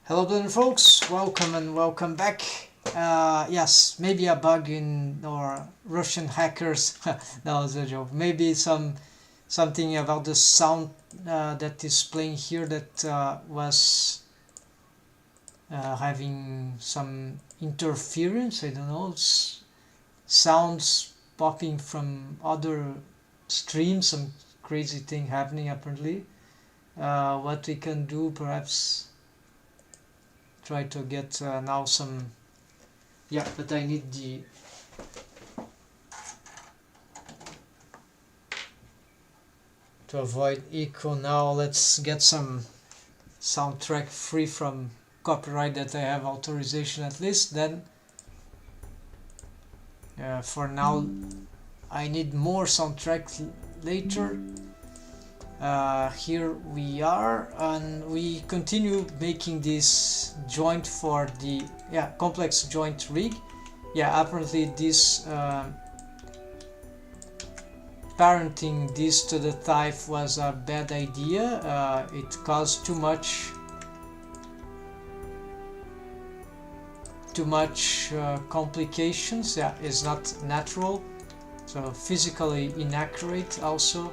Hello there folks, welcome and welcome back. Yes, maybe a bug in or Russian hackers. That was a joke. Maybe something about the sound that is playing here that was having some interference. I don't know, sounds popping from other streams, some crazy thing happening apparently. What we can do, perhaps try to get now some, yeah, but I need the to avoid echo. Now let's get some soundtrack free from copyright that I have authorization at least. Then for now I need more soundtrack later. Here we are, and we continue making this joint for the complex joint rig. Apparently this parenting this to the thigh was a bad idea. It caused too much complications. It's not natural, so physically inaccurate also.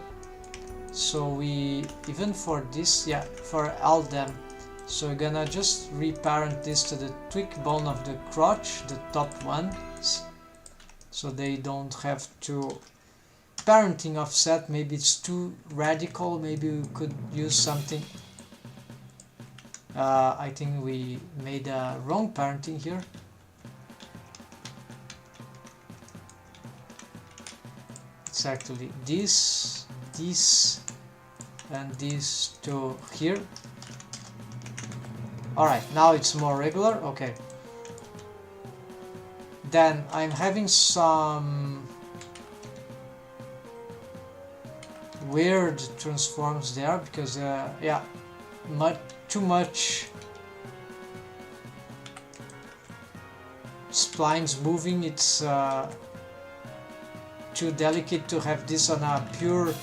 So we, even for this, for all them, so we're gonna just reparent this to the tweak bone of the crotch, the top ones, so they don't have to parenting offset. Maybe it's too radical. Maybe we could use something. I think we made a wrong parenting here. It's actually this and these two here. Alright, now it's more regular. Okay, then I'm having some weird transforms there because too much splines moving. It's too delicate to have this on a pure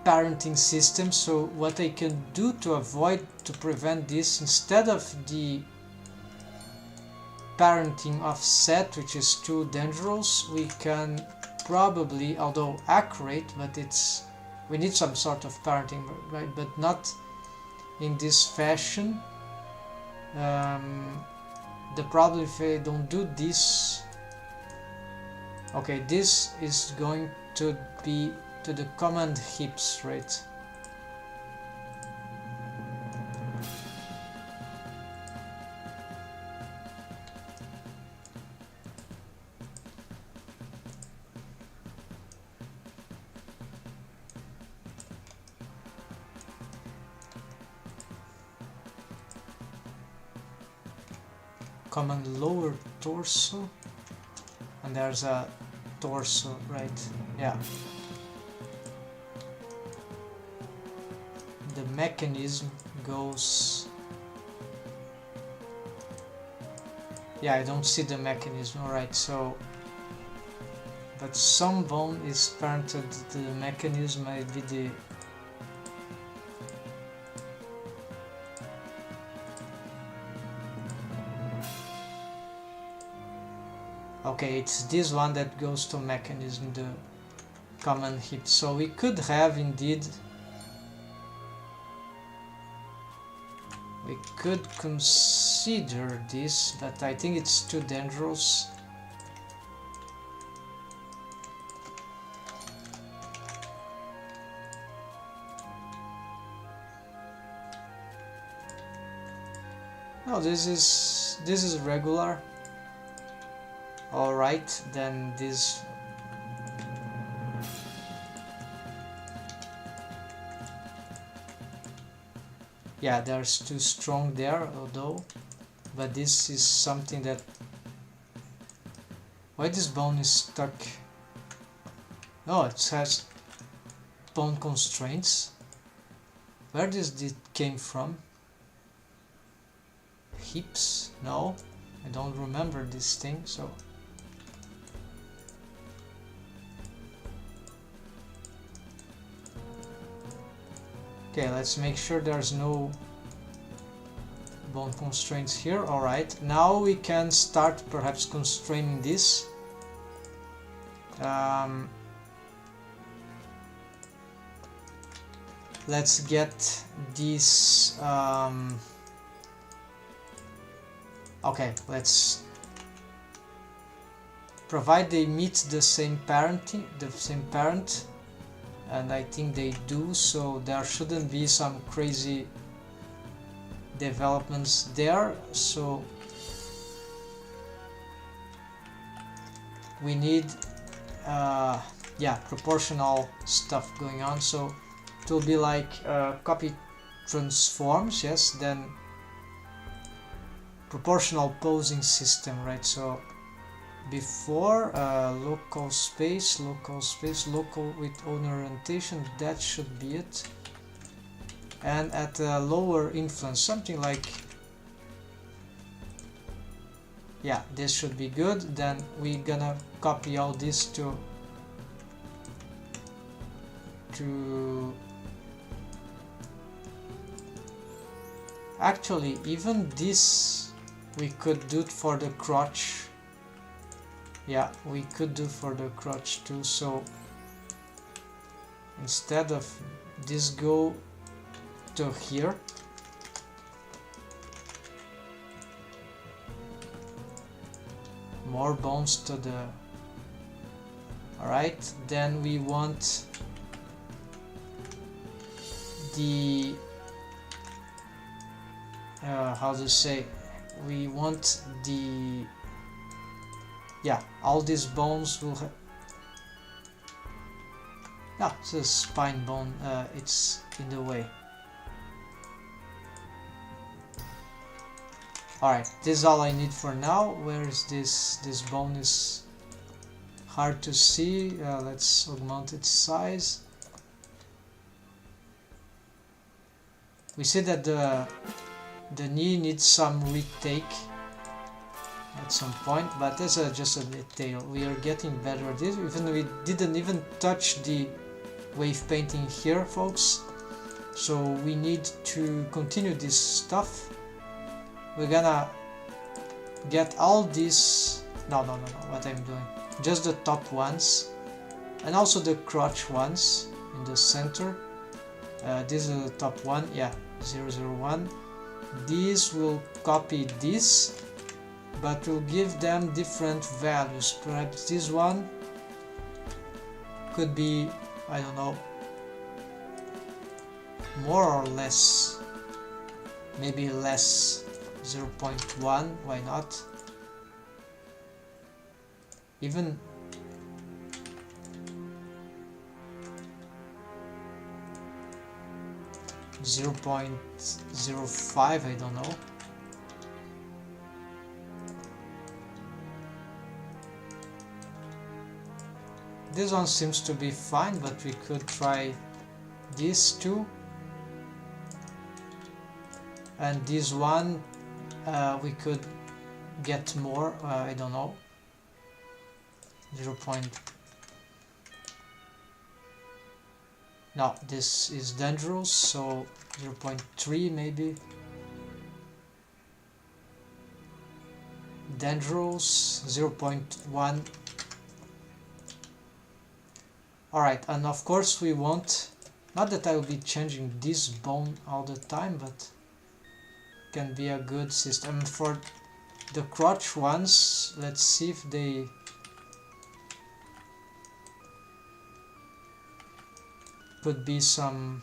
parenting system. So what I can do to prevent this, instead of the parenting offset, which is too dangerous, we can probably, although accurate, but we need some sort of parenting, right? But not in this fashion. The problem if I don't do this, okay, this is going to be to the command hips, right? Command lower torso, and there's a torso, right? The mechanism goes, I don't see the mechanism. Alright, so but some bone is parented to the mechanism. Maybe the okay, it's this one that goes to mechanism, the common hip. So we could have indeed, we could consider this, but I think it's too dangerous. No, this is regular. Alright, then this there's too strong there, although, but this is something that, why this bone is stuck? Oh, it has bone constraints. Where does it came from? Hips? No, I don't remember this thing, so okay, let's make sure there's no bone constraints here. Alright, now we can start perhaps constraining this. Let's get these. Okay, let's provide they meet the same parent, and I think they do, so there shouldn't be some crazy developments there. So we need yeah, proportional stuff going on, so it will be like copy transforms, yes, then proportional posing system, right? So before local space, local with owner orientation, that should be it. And at a lower influence, something like, yeah, this should be good. Then we're gonna copy all this to actually, even this we could do it for the crotch. Yeah, we could do for the crotch too. So instead of this, go to here. More bones to the. Alright, then we want the how to say, we want the, yeah, all these bones will have, yeah, it's a spine bone, it's in the way. Alright, this is all I need for now. Where is this? This bone is hard to see. Let's augment its size. We see that the knee needs some retake at some point, but that's just a detail. We are getting better at this. Even we didn't even touch the wave painting here, folks. So we need to continue this stuff. We're gonna get all these. No, what I'm doing. Just the top ones, and also the crotch ones in the center. This is the top one, yeah, 001. These will copy this, but we'll give them different values. Perhaps this one could be, I don't know, more or less, maybe less, 0.1, why not? Even 0.05, I don't know. This one seems to be fine, but we could try this too. And this one we could get more, I don't know, 0. No, this is dangerous, so 0.3 maybe. Dangerous, 0.1. Alright, and of course we want, not that I will be changing this bone all the time, but can be a good system. For the crotch ones, let's see if they could be some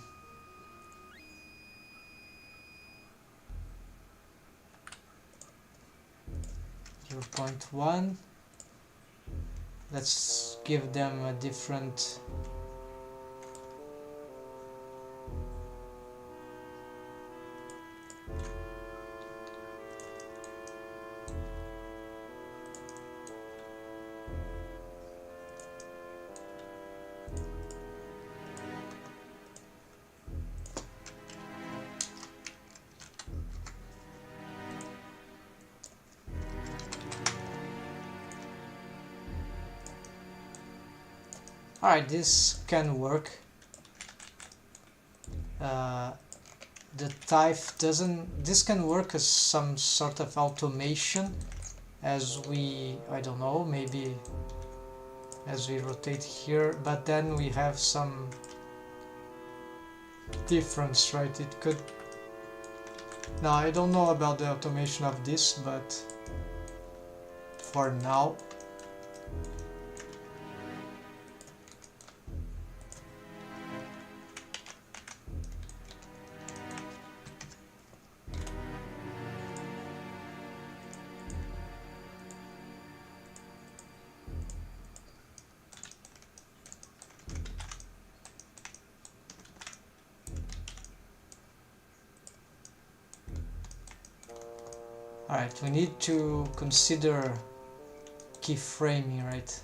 0.1. Let's give them a different Alright, this can work. the type doesn't, this can work as some sort of automation as we, I don't know, maybe as we rotate here, but then we have some difference, right? It could, now I don't know about the automation of this, but for now alright, we need to consider keyframing, right?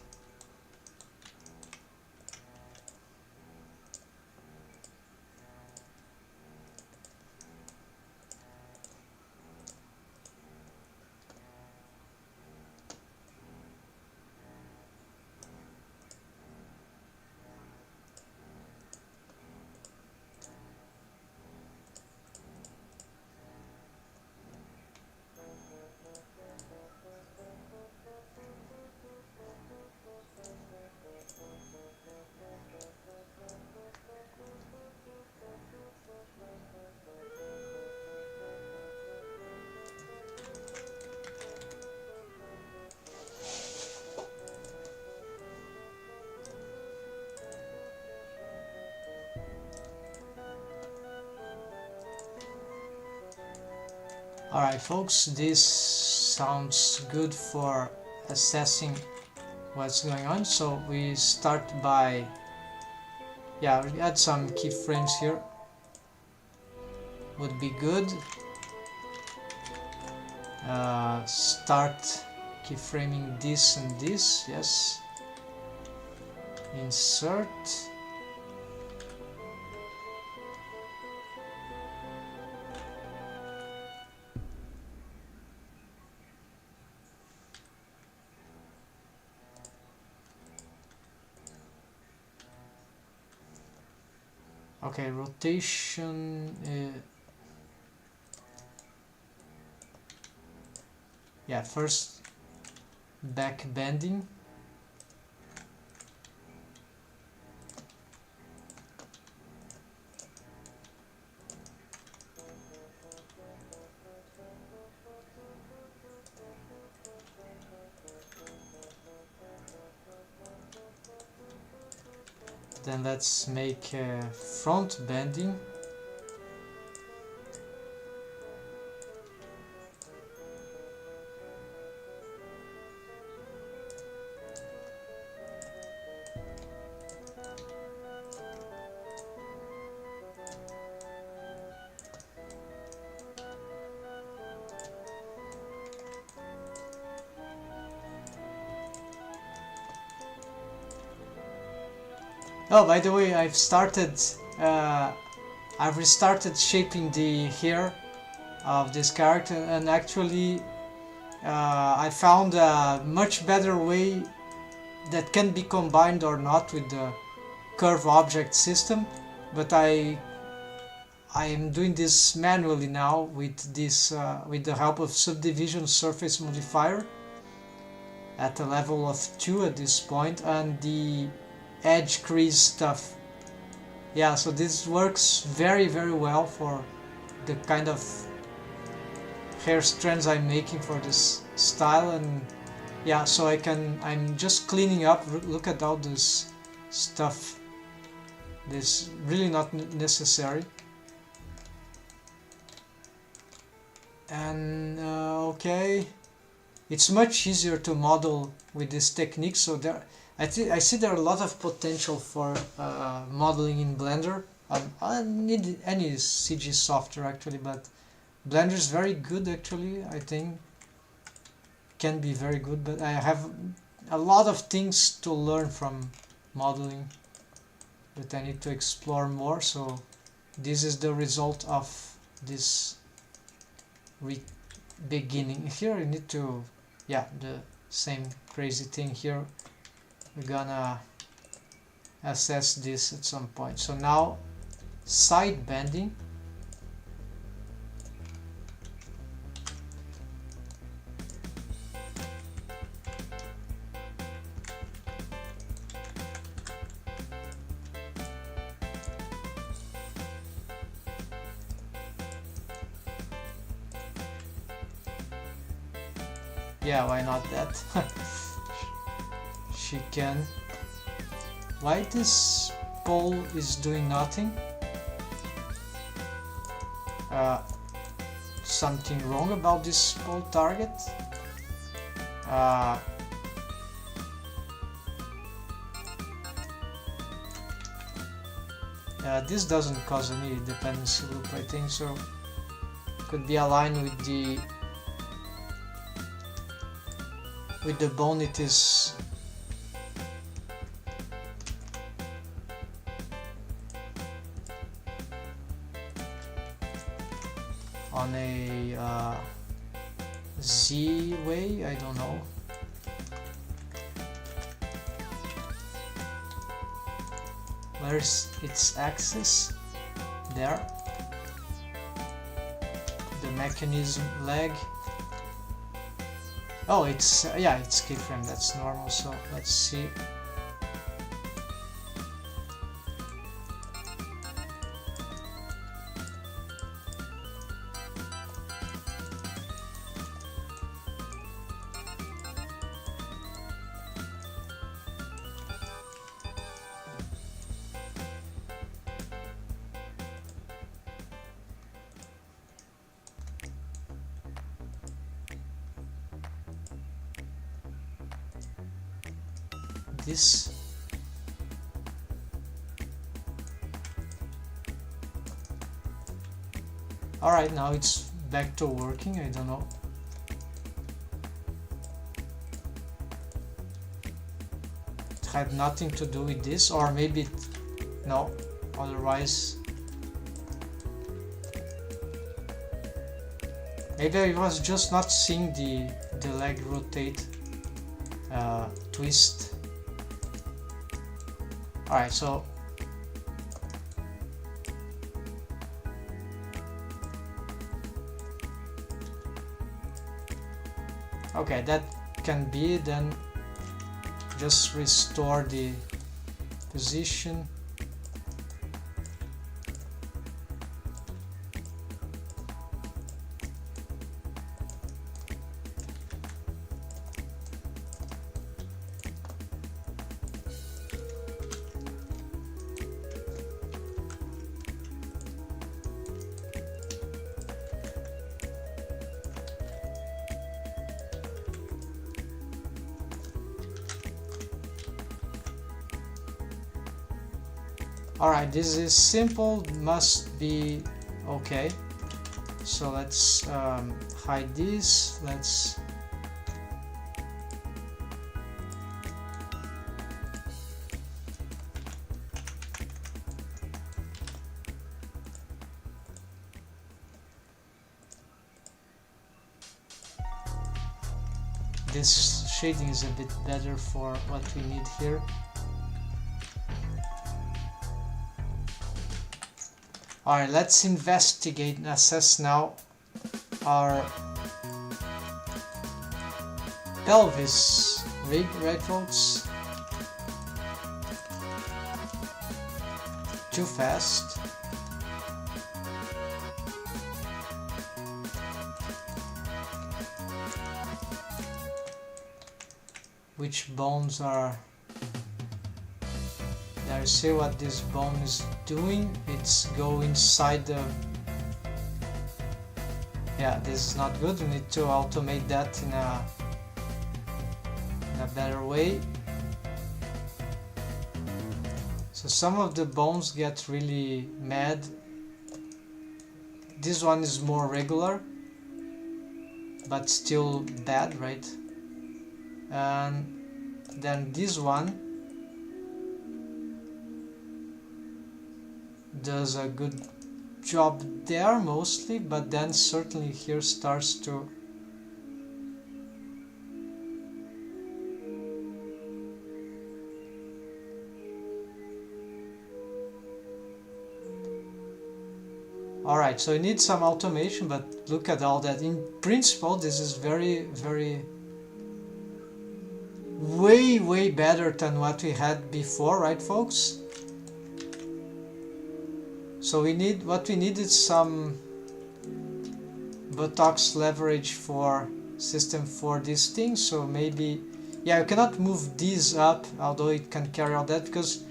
Alright folks, this sounds good for assessing what's going on. So we start by, yeah, we add some keyframes here, would be good. Start keyframing this and this, yes. Insert. Okay, rotation, yeah, first back bending. Then let's make front bending. Oh, by the way, I've restarted shaping the hair of this character, and actually I found a much better way that can be combined or not with the curve object system, but I am doing this manually now with this with the help of subdivision surface modifier at a level of 2 at this point, and the edge crease stuff. Yeah, so this works very well for the kind of hair strands I'm making for this style. And yeah, so I'm just cleaning up. Look at all this stuff, this really not necessary. And okay, it's much easier to model with this technique. So I see there are a lot of potential for modeling in Blender. I need any CG software actually, but Blender is very good actually. I think can be very good, but I have a lot of things to learn from modeling that I need to explore more. So this is the result of this beginning. Here I need to, yeah, the same crazy thing here. We're gonna assess this at some point. So now side bending. Yeah, why not that? She can. Why this pole is doing nothing? Something wrong about this pole target? This doesn't cause any dependency loop, I think, so could be aligned with the bone it is on a Z way, I don't know. Where's its axis? There. The mechanism leg. Oh, it's yeah, it's keyframe. That's normal. So let's see. This. Alright, now it's back to working, I don't know. It had nothing to do with this, or maybe it, no, otherwise. Maybe I was just not seeing the leg rotate twist. Alright, so okay, that can be, then just restore the position. Alright, this is simple, must be okay. So let's hide this, let's this shading is a bit better for what we need here. Alright, let's investigate and assess now our pelvis rig, right folks? Too fast. Which bones are... There, see what this bone is doing? It's go inside the... Yeah, this is not good. We need to automate that in a better way. So some of the bones get really mad. This one is more regular, but still bad, right? And then this one does a good job there mostly, but then certainly here starts to alright, so you need some automation, but look at all that. In principle, this is very, very way better than what we had before, right folks? So what we need is some buttocks leverage for system for these things. So maybe, yeah, you cannot move these up, although it can carry out that, because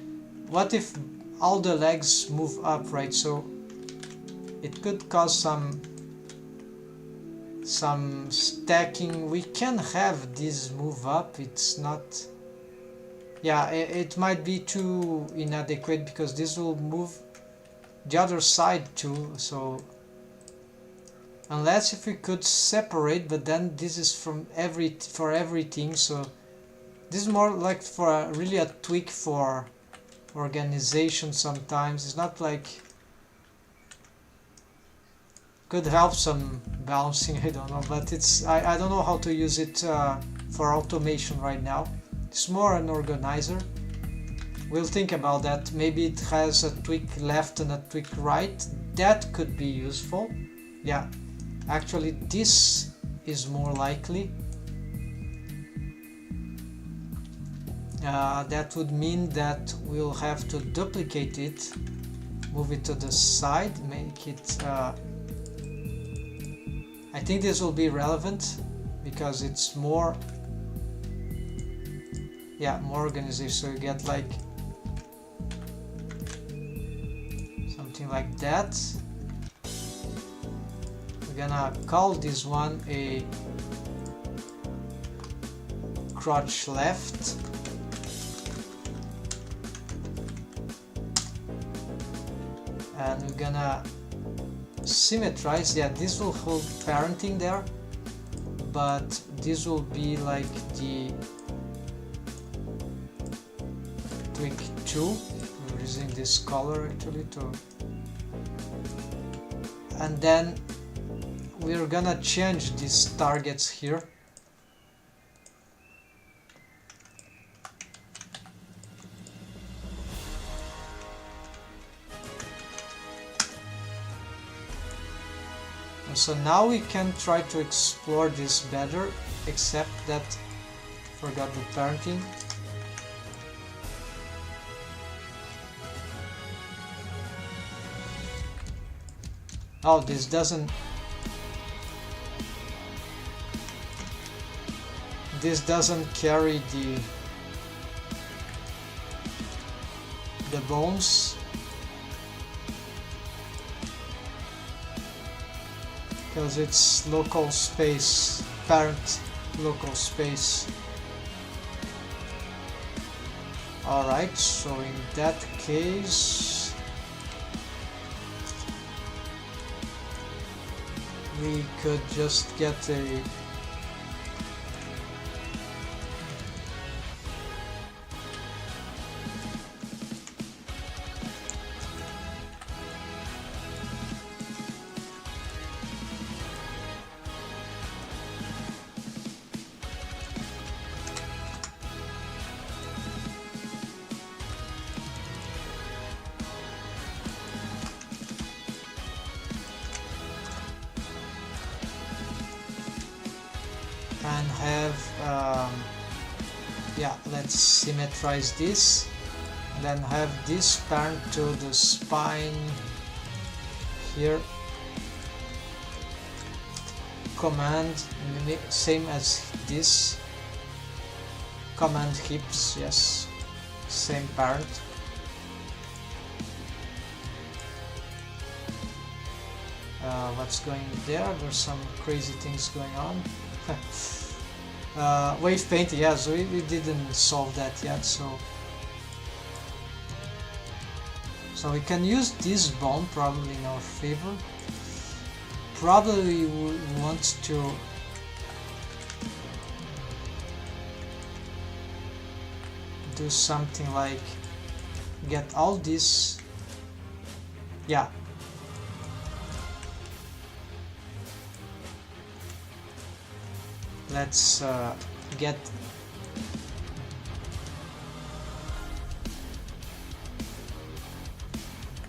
what if all the legs move up, right? So it could cause some stacking. We can have this move up, it's not, yeah, it might be too inadequate because this will move the other side too. So unless if we could separate, but then this is from for everything. So this is more like for really a tweak for organization. Sometimes it's not like, could help some balancing, I don't know, but it's I don't know how to use it for automation right now. It's more an organizer. We'll think about that. Maybe it has a tweak left and a tweak right. That could be useful. Yeah, actually this is more likely. That would mean that we'll have to duplicate it, move it to the side, make it I think this will be relevant because it's more, yeah, more organization. So you get like something like that. We're gonna call this one a crotch left. And we're gonna symmetrize. Yeah, this will hold parenting there, but this will be like the tweak 2. We're using this color actually to, and then we're gonna change these targets here. So now we can try to explore this better, except that forgot the parenting. Oh, this doesn't carry the bones. Because it's local space, parent local space. Alright, so in that case we could just get a and have yeah, let's symmetrize this, and then have this parent to the spine here, command same as this, command hips, yes, same parent. What's going there? There's some crazy things going on. Wave painting, yeah, so we didn't solve that yet, so we can use this bone probably in our favor. Probably we want to do something like get all this, yeah. Let's get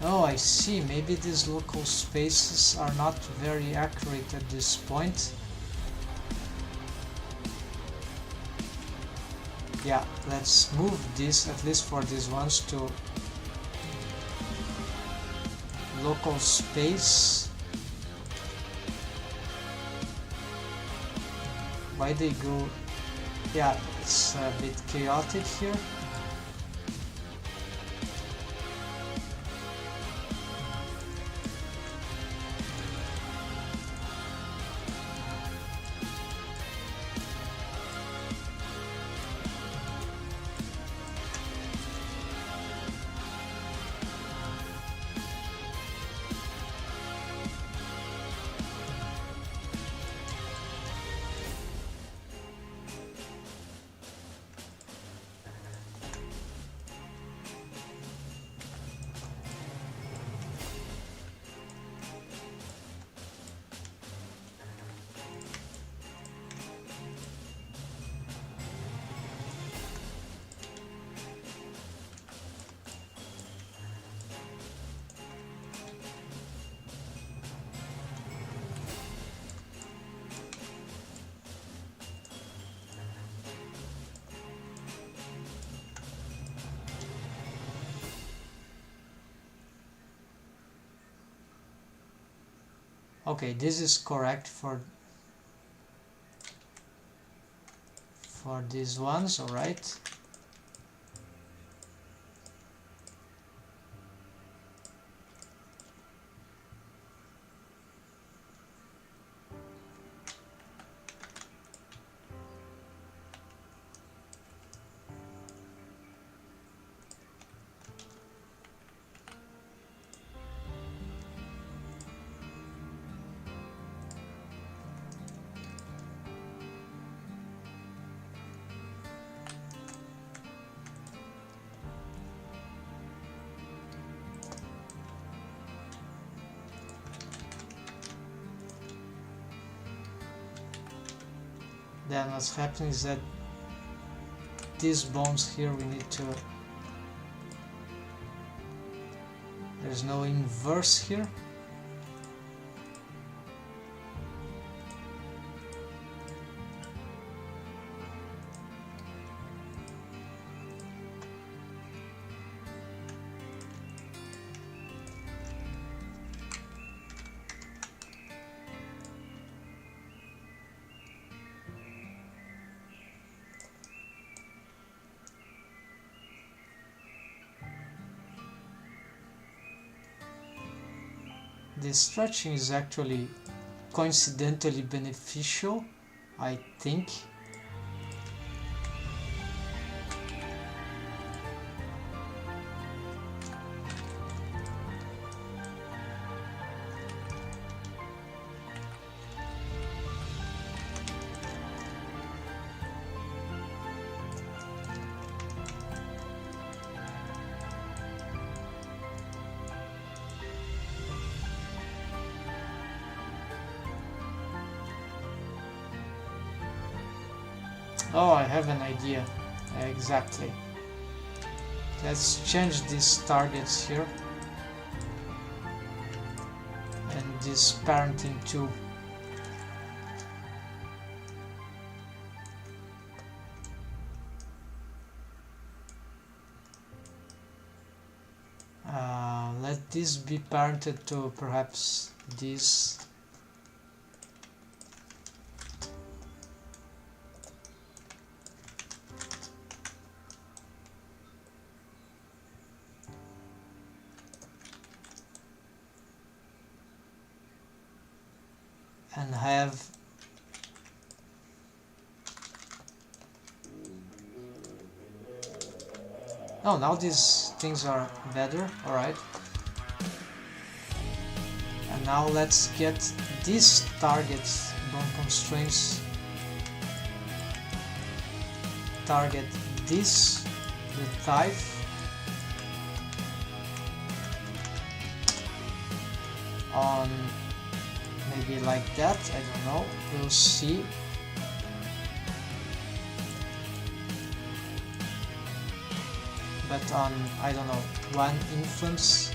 oh, I see, maybe these local spaces are not very accurate at this point. Yeah, let's move this, at least for these ones, to local space. why they go, yeah, it's a bit chaotic here. Okay, this is correct for these ones, all right. Then what's happening is that these bones here we need to, there's no inverse here. This stretching is actually coincidentally beneficial, I think. Oh, I have an idea. Exactly. Let's change these targets here. And this parenting too. Let this be parented to perhaps this. And have oh, now these things are better, all right. And now let's get these targets, bone constraints, target this, the type, on maybe like that, I don't know, we'll see. But on, I don't know, one influence.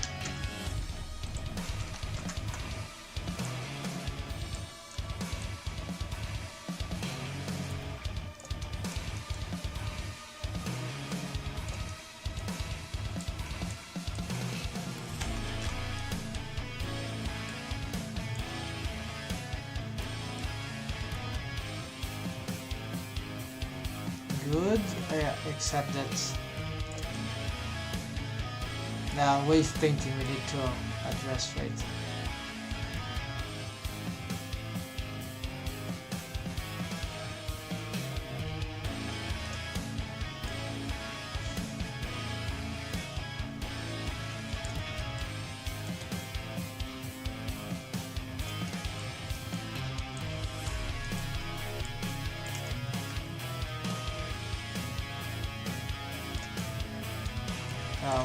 good, except that the wave painting we need to address, right?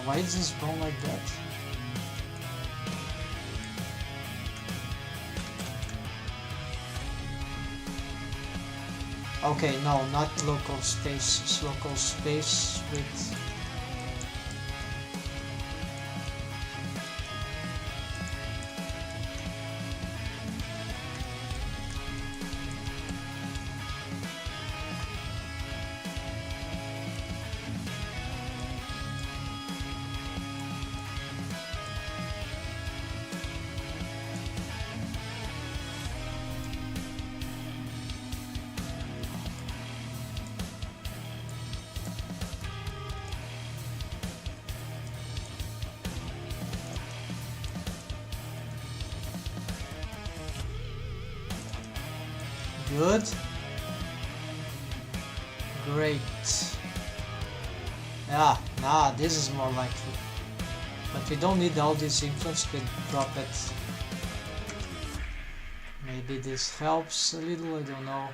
Why is this bone like that? Okay, no, not local space, it's local space with... Good. Great. Yeah, nah, this is more likely. But we don't need all this influence, we can drop it. Maybe this helps a little, I don't know.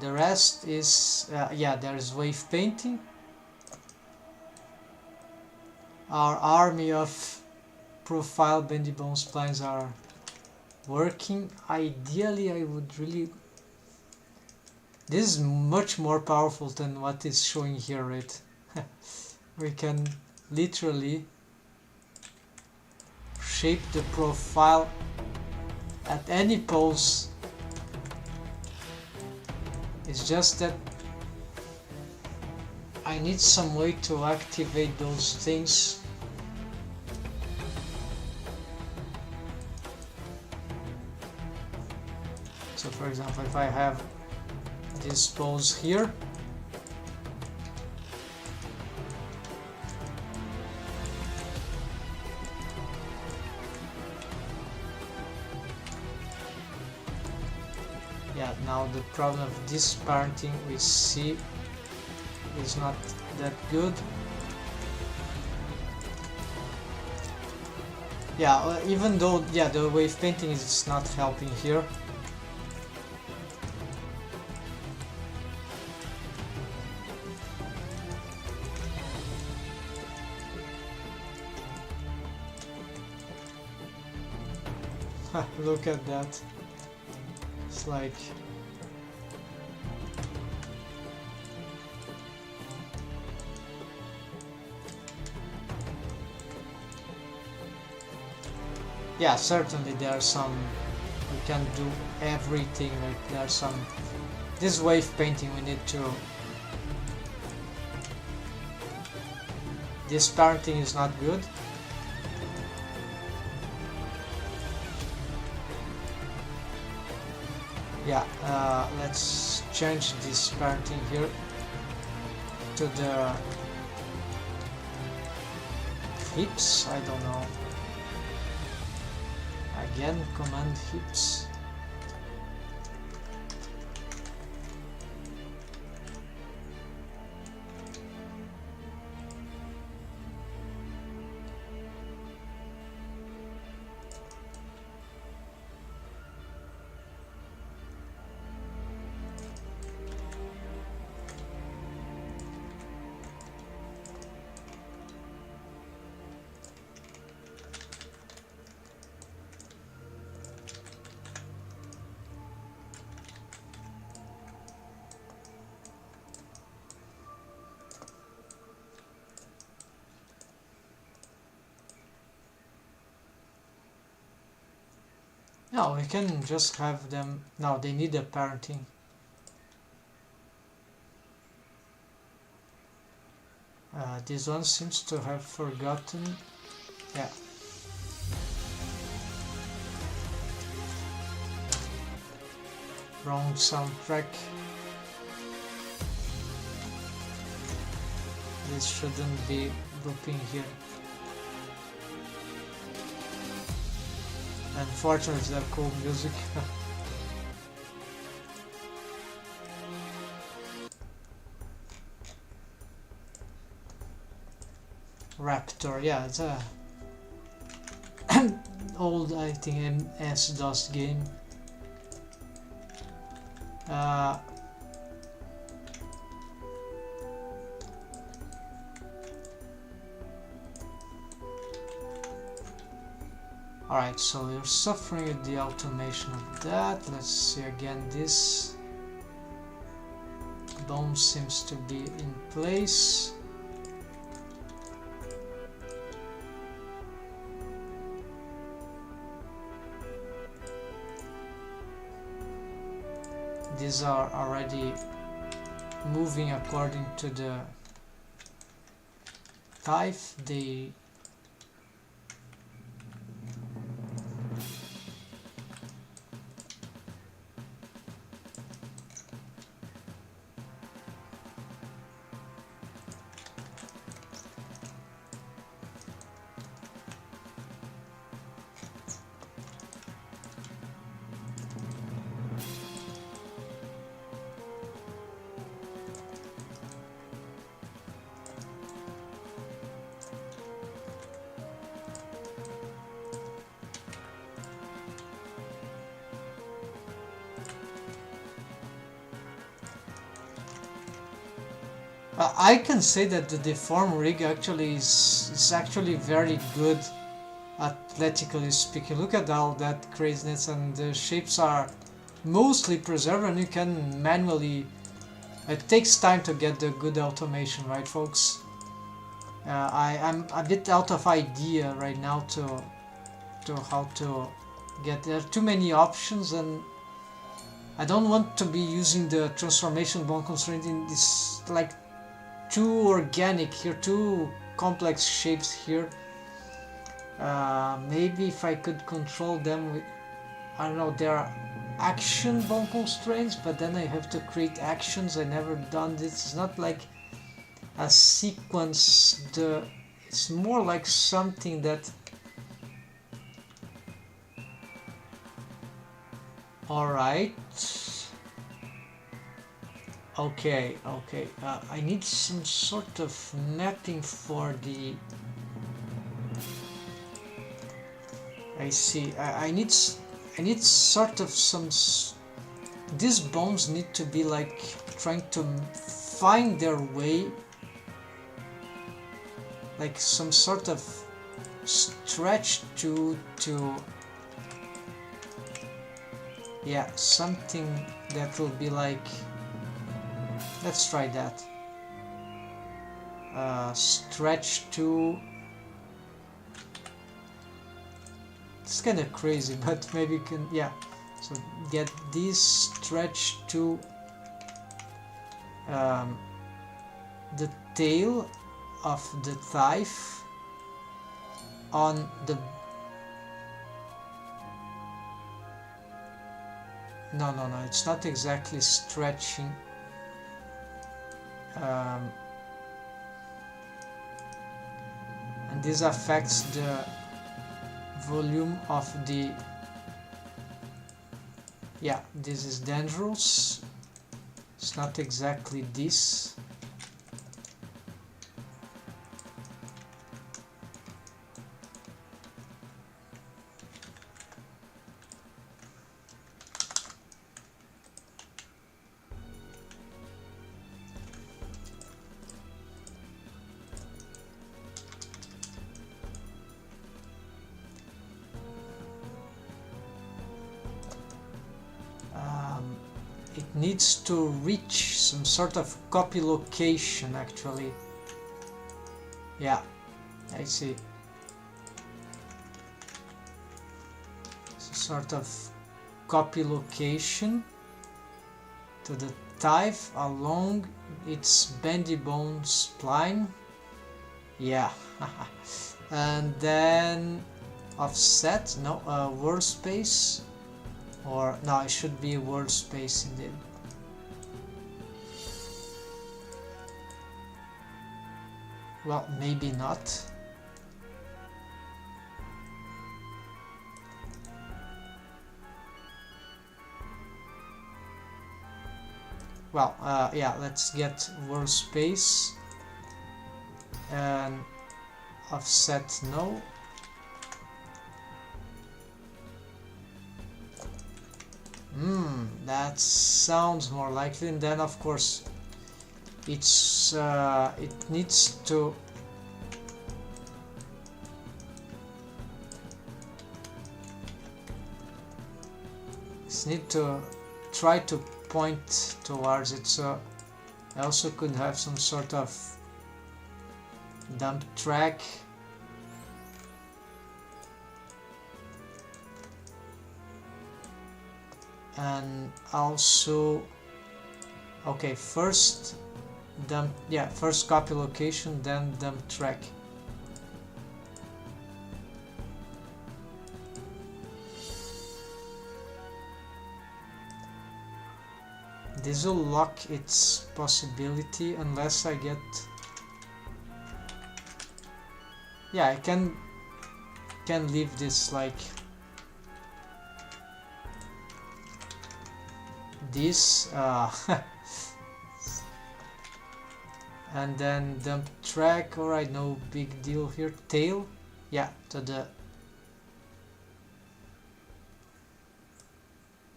The rest is, yeah, there's wave painting. Our army of profile bendy bone splines are working. Ideally, I would really... This is much more powerful than what is showing here, right? We can literally shape the profile at any pose. It's just that I need some way to activate those things. So for example, if I have this pose here, yeah, now the problem of this parenting we see is not that good. Yeah, even though, yeah, the wave painting is not helping here. Look at that. It's like... Yeah, certainly there are some, we can do everything, like there are some, this wave painting we need to, this parenting is not good. Yeah, let's change this parenting here to the hips, I don't know. Again, command hips. No, we can just have them. No, they need a parenting. This one seems to have forgotten. Yeah. wrong soundtrack. This shouldn't be looping here. Unfortunately, they're cool music. Raptor, yeah, it's a old, I think, MS-DOS game. Alright, so you're suffering with the automation of that. Let's see again, this bone seems to be in place. These are already moving according to the type. They I can say that the deform rig actually is actually very good, athletically speaking. Look at all that craziness, and the shapes are mostly preserved, and you can manually. It takes time to get the good automation, right, folks? I'm a bit out of idea right now to how to get there. Too many options, and I don't want to be using the transformation bone constraint in this, like, too organic here, too complex shapes here. Maybe if I could control them with, I don't know, there are action bone constraints, but then I have to create actions. I never done this. It's not like a sequence. It's more like something that. All right. Okay. I need some sort of mapping for the. I see. I need sort of some. These bones need to be like trying to find their way, like some sort of stretch to. Yeah, something that will be like. Let's try that. Stretch to. It's kind of crazy, but maybe you can. Yeah. So get this stretch to the tail of the thigh on the. No, it's not exactly stretching. And this affects the volume of the. Yeah, this is dangerous. It's not exactly this. It needs to reach some sort of copy location, actually. Yeah, I see. Some sort of copy location to the thigh along its bendy bone spline. Yeah. And then offset, no, workspace. Or no, it should be world space indeed. Well, maybe not. Well, yeah, let's get world space and offset no. That sounds more likely. And then of course it's it needs to try to point towards it, so I also could have some sort of dump track. And also, okay, first dump, yeah, first copy location, then dump track. This will lock its possibility unless I get, yeah, I can leave this like this, and then dump track. Alright, no big deal here. Tail, yeah, to the,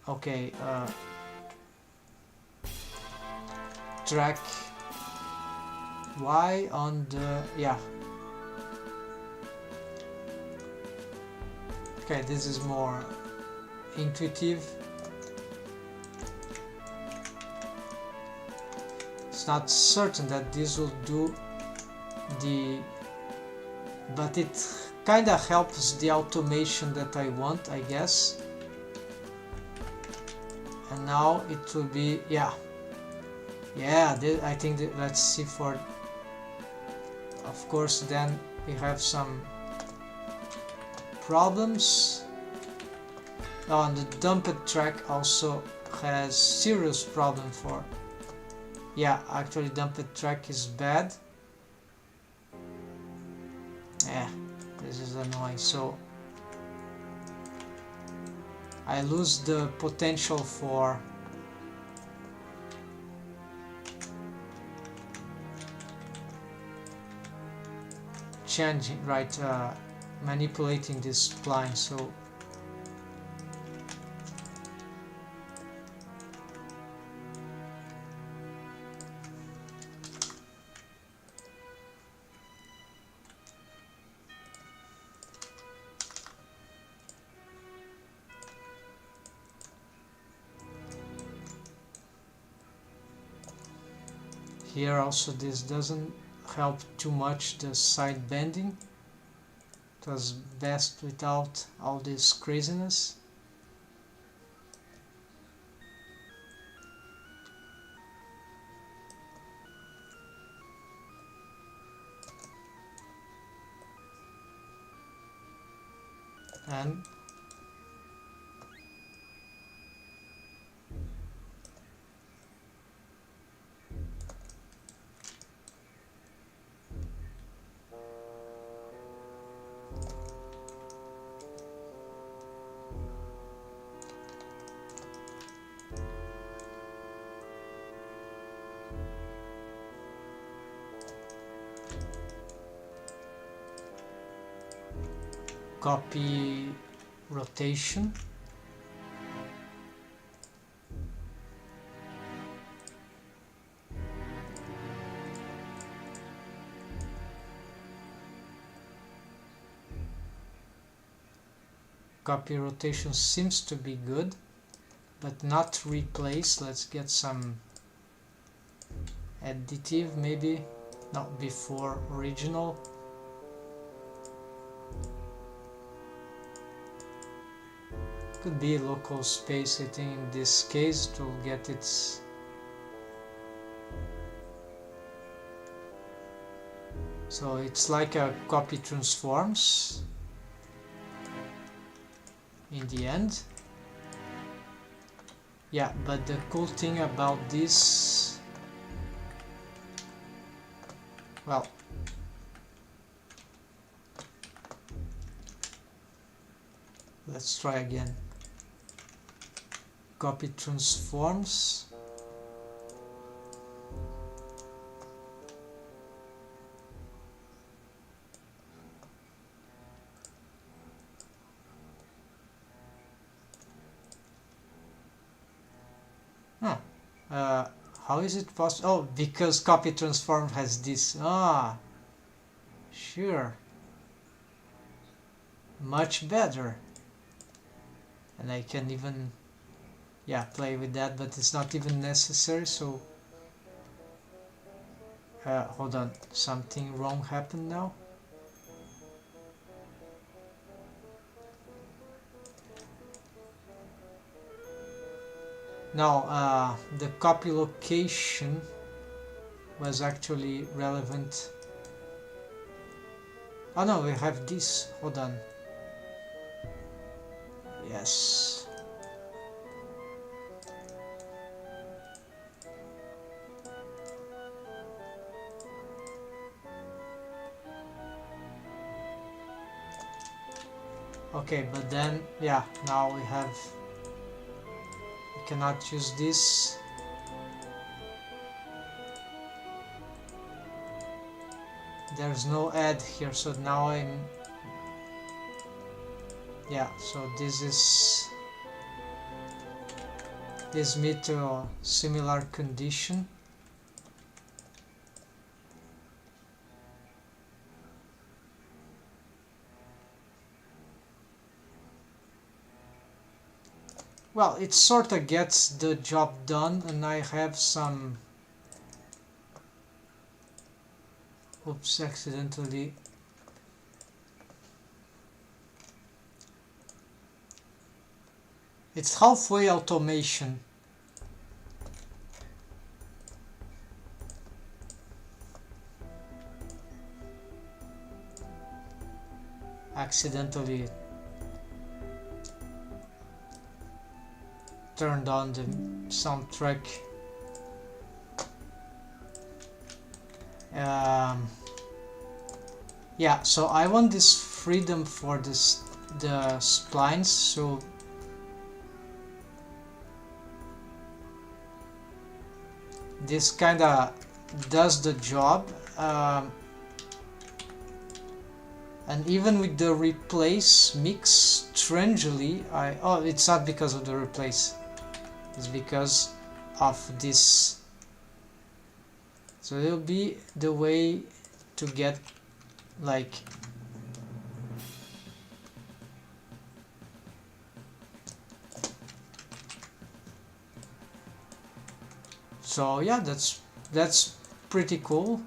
okay, track Y on the, yeah, okay, this is more intuitive. It's not certain that this will do the, but it kinda helps the automation that I want, I guess. And now it will be, yeah, I think that, let's see, for, of course, then we have some problems. Oh, and the dumped track also has serious problem for, yeah, actually dumped track is bad. Yeah, this is annoying. So I lose the potential for changing, right, manipulating this spline. So here also this doesn't help too much, the side bending. It was best without all this craziness. And copy rotation. Copy rotation seems to be good, but not replace. Let's get some additive, maybe not before original. Could be local space. I think in this case it will get its, so it's like a copy transforms in the end. Yeah, but the cool thing about this, well, let's try again. Copy transforms. Huh. How is it possible? Oh, because copy transform has this. Ah, sure. Much better. And I can even, yeah, play with that, but it's not even necessary. So, hold on. Something wrong happened now. Now, the copy location was actually relevant. Oh no, we have this. Hold on. Yes. Okay, but then, yeah, now we have, we cannot use this. There's no add here, so now I'm, yeah, so this meet a similar condition. Well, it sort of gets the job done, and I have some, oops, accidentally, it's halfway automation. Accidentally turned on the soundtrack. Yeah, so I want this freedom for the splines, so this kinda does the job, and even with the replace mix, strangely, oh, it's not because of the replace, it's because of this. So it'll be the way to get, like, so yeah, that's pretty cool.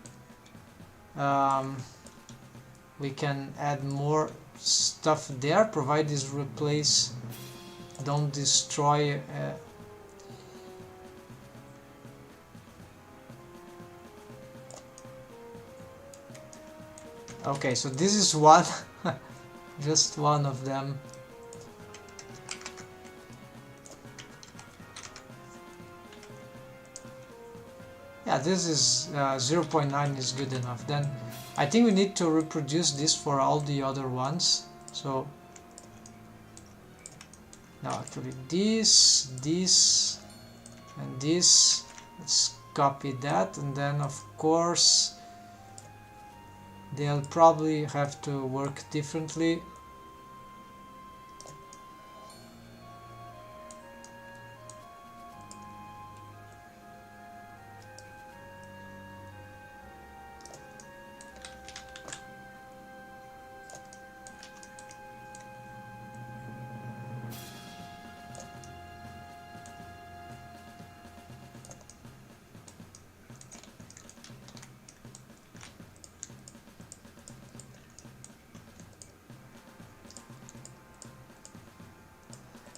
We can add more stuff there, provide this replace, don't destroy. Okay, so this is one, just one of them. Yeah, this is 0.9 is good enough. Then I think we need to reproduce this for all the other ones. So now actually this, and this, let's copy that, and then of course they'll probably have to work differently.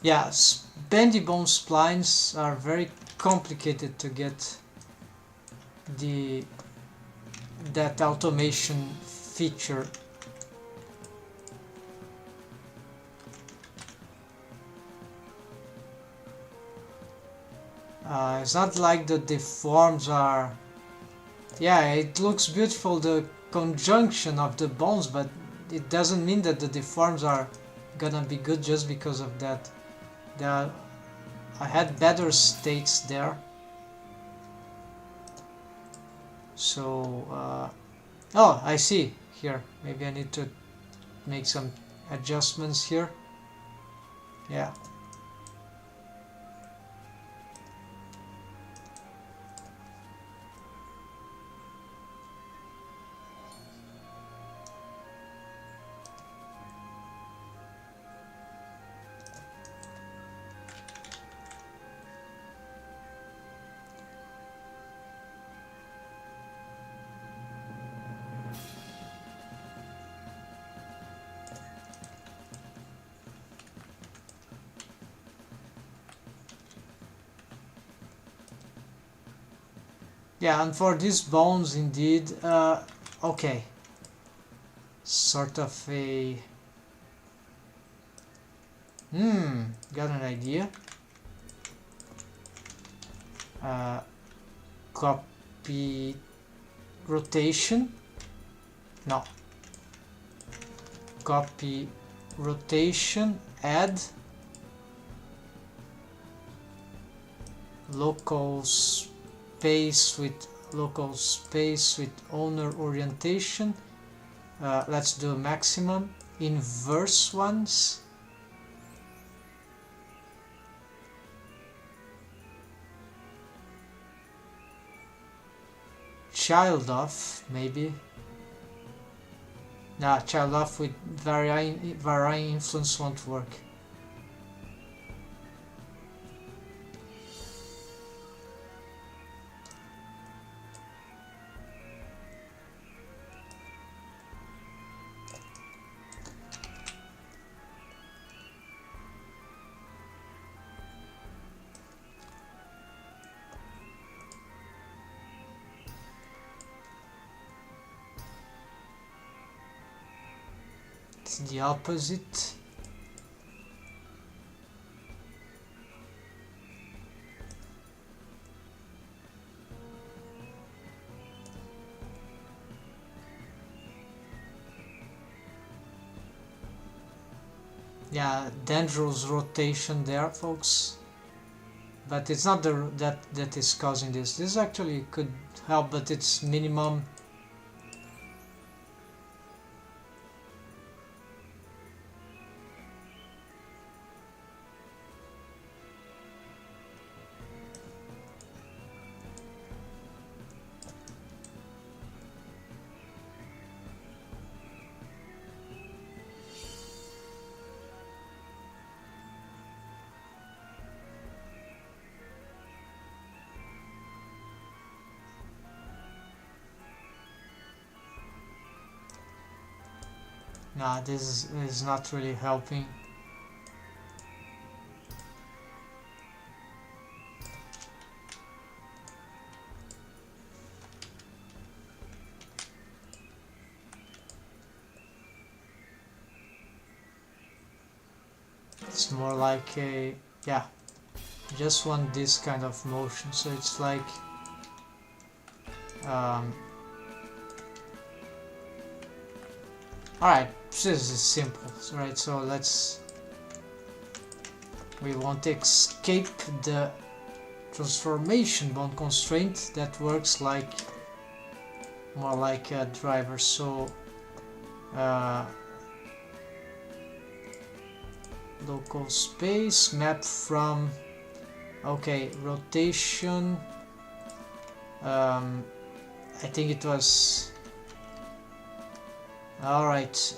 Yeah, bendy bone splines are very complicated to get that automation feature. It's not like the deforms are... Yeah, it looks beautiful, the conjunction of the bones, but it doesn't mean that the deforms are gonna be good just because of that. I had better states there. So, oh, I see here. Maybe I need to make some adjustments here. Yeah. Yeah, and for these bones, indeed, okay, sort of a... got an idea. Copy rotation. No. Copy rotation, add local space with owner orientation. Let's do maximum. Inverse ones. Child of, maybe. Nah, child of with varying influence won't work. It's the opposite. Yeah, dangerous rotation there, folks. But it's not that is causing this. This actually could help, but it's minimum. Nah, this is not really helping. It's more like a, yeah, just want this kind of motion, so it's like alright, this is simple, right? So we want to escape the transformation bone constraint that works like more like a driver. So local space map from, okay, rotation, I think it was, all right,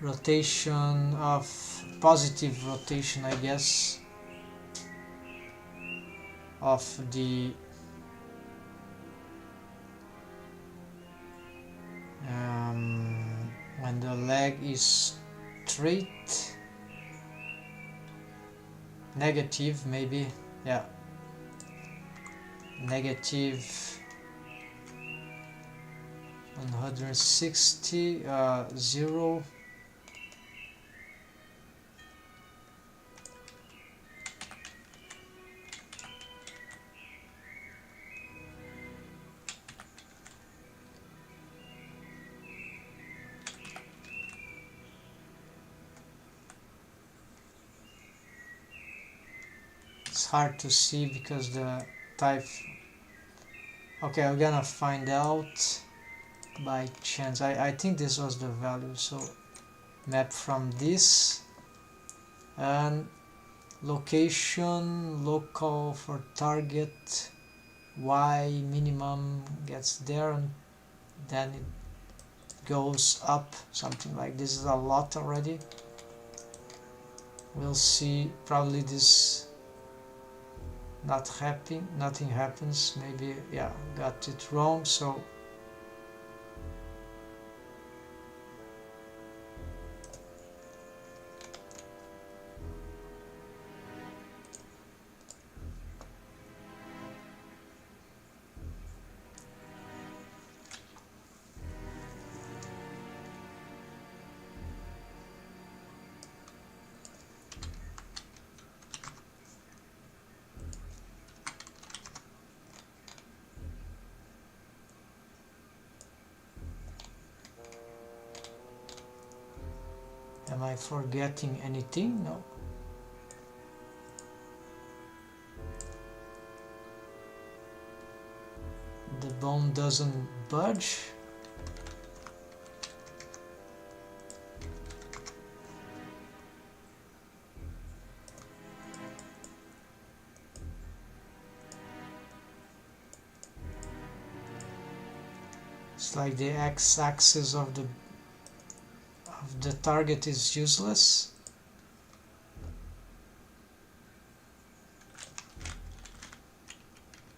rotation of positive rotation, I guess, of the when the leg is straight, negative maybe, yeah, negative, 160, 0. It's hard to see because the type. Okay, I'm gonna find out by chance. I think this was the value, so map from this and location local for target y minimum gets there, and then it goes up something like this. Is a lot already. We'll see. Probably this not happy, nothing happens. Maybe, yeah, got it wrong. So am I forgetting anything? No. The bone doesn't budge. It's like the x-axis of the target is useless.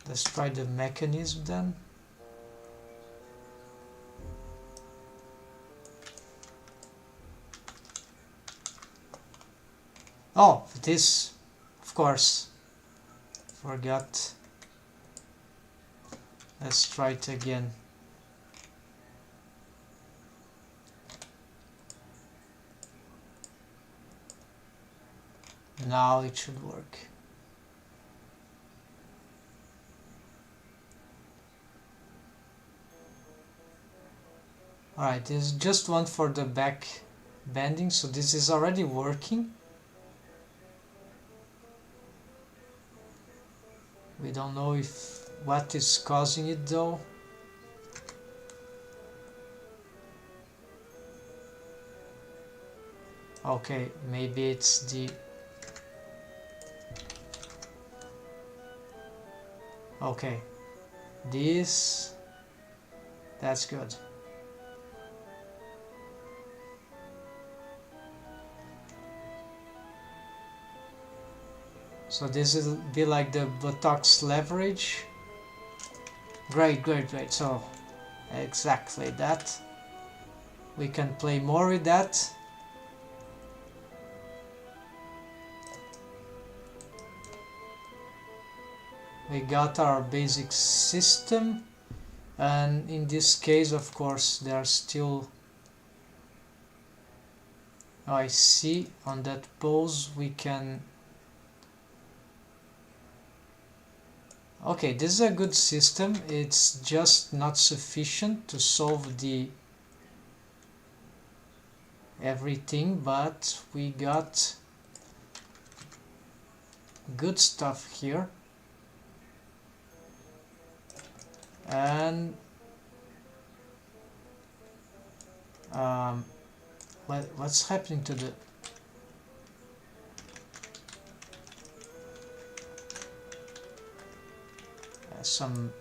Let's try the mechanism then. Oh, this, of course, forgot. Let's try it again. Now it should work. Alright, this is just one for the back bending, so this is already working. We don't know if what is causing it though. Okay, maybe it's the... Okay, this... That's good. So this will be like the buttocks leverage. Great, great, great. So exactly that. We can play more with that. We got our basic system, and in this case, of course, there are still... Oh, I see on that pose we can... Okay, this is a good system. It's just not sufficient to solve the everything, but we got good stuff here. And what's happening to the... some...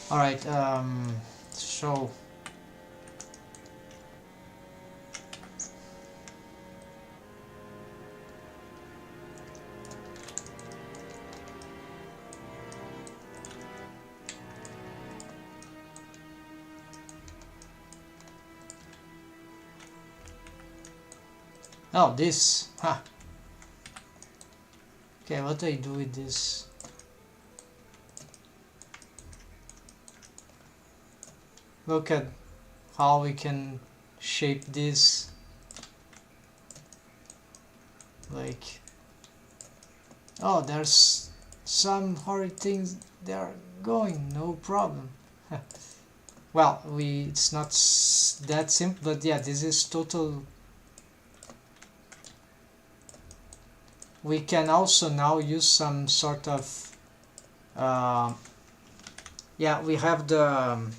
All right. So. Oh, this. Huh. Okay, what do I do with this? Look at how we can shape this. Like, oh, there's some horrid things they are going, no problem. Well, it's not that simple, but yeah, this is total. We can also now use some sort of yeah, we have the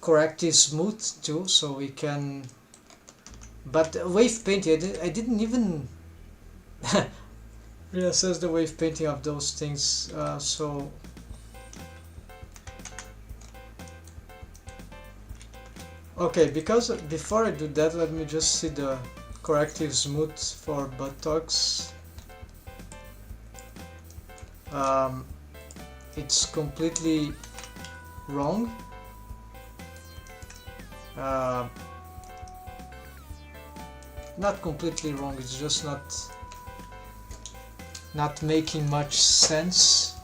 corrective smooth too, so we can, but wave painting, I didn't even reassess the wave painting of those things, so okay, because before I do that, let me just see the corrective smooth for buttocks. It's completely wrong. Not completely wrong, it's just not making much sense.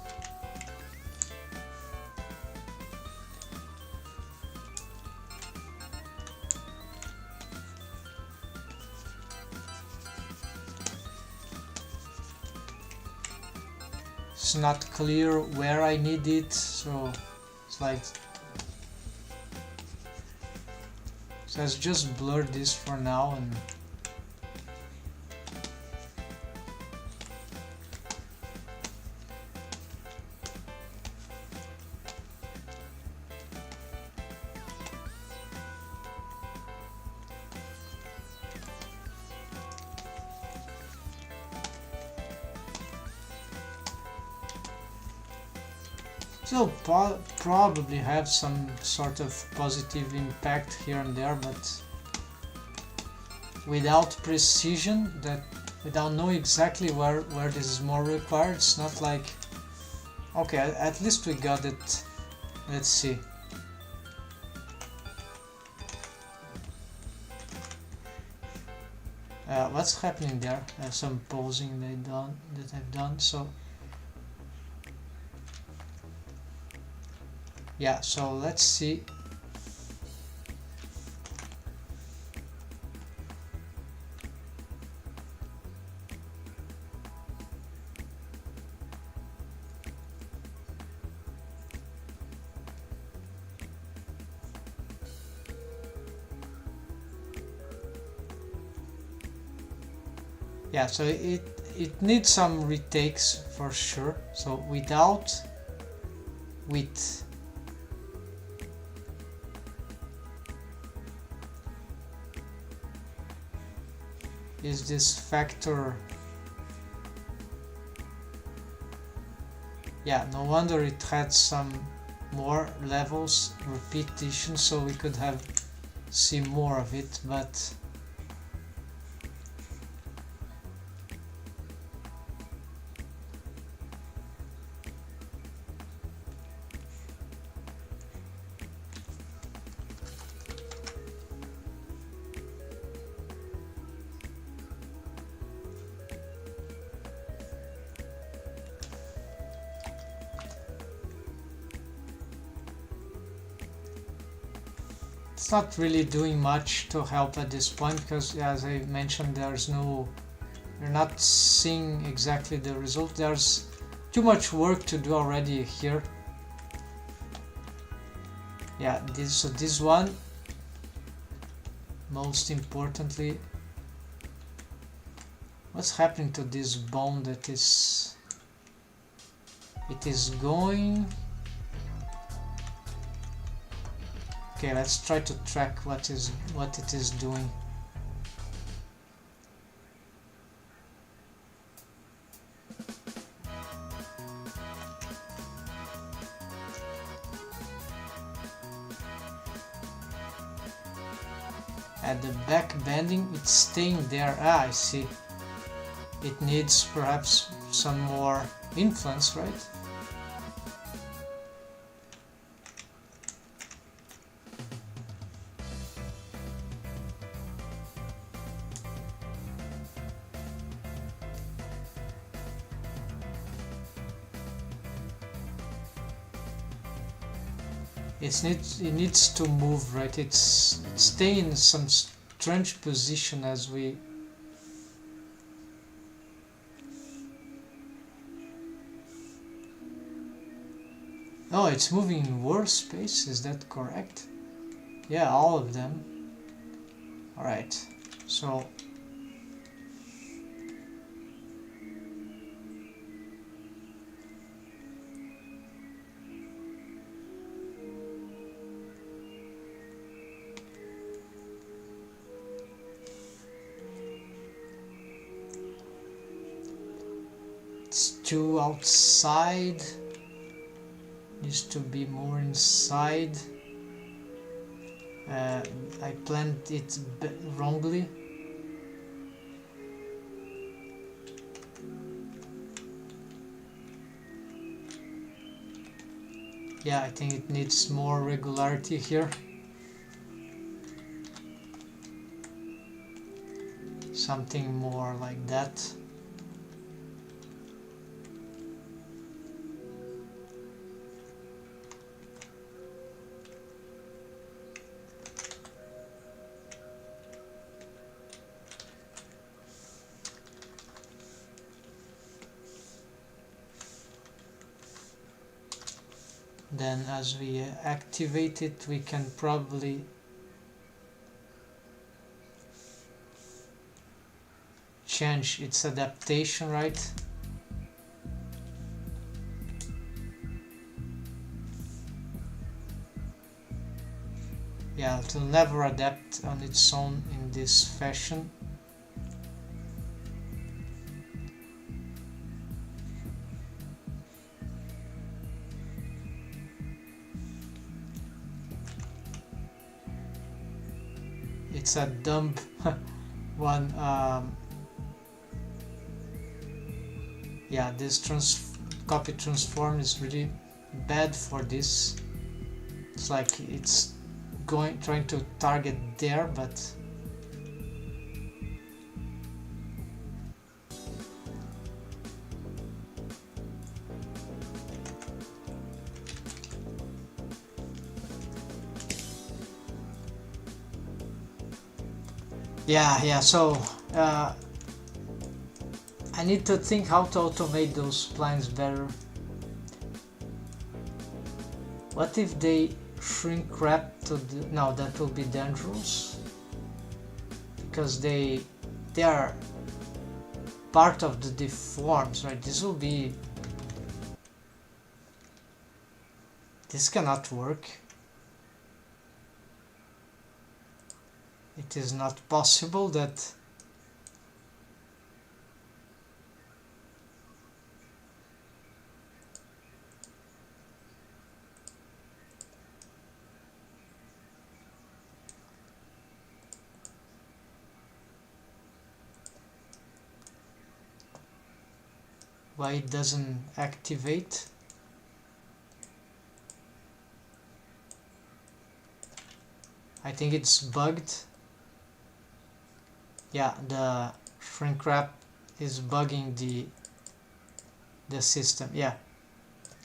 It's not clear where I need it, so it's like, so let's just blur this for now. And so probably have some sort of positive impact here and there, but without precision, that without knowing exactly where this is more required, it's not like, okay, at least we got it. Let's see. What's happening there? Some posing that I've done. So yeah, so let's see. Yeah, so it needs some retakes for sure. So without, with, is this factor. Yeah, no wonder it had some more levels, repetition, so we could have see more of it, but it's not really doing much to help at this point, because as I mentioned, there's no, you're not seeing exactly the result. There's too much work to do already here. Yeah, this one, most importantly, what's happening to this bone that is, it is going. Okay, let's try to track what it is doing. At the back bending, it's staying there. Ah, I see. It needs perhaps some more influence, right? It needs to move, right? It's staying in some strange position as we... Oh, it's moving in worse space, is that correct? Yeah, all of them. Alright, so... It's too outside. Needs to be more inside. I planned it wrongly. Yeah, I think it needs more regularity here. Something more like that. Then as we activate it, we can probably change its adaptation, right? Yeah, it will never adapt on its own in this fashion. It's a dumb one. Yeah, this copy transform is really bad for this. It's like it's trying to target there, but yeah. So I need to think how to automate those splines better. What if they shrink wrap to the... No, that will be dangerous, because they are part of the deforms, right? This will be... This cannot work. It is not possible that... Why it doesn't activate? I think it's bugged. Yeah, the shrink wrap is bugging the system. Yeah,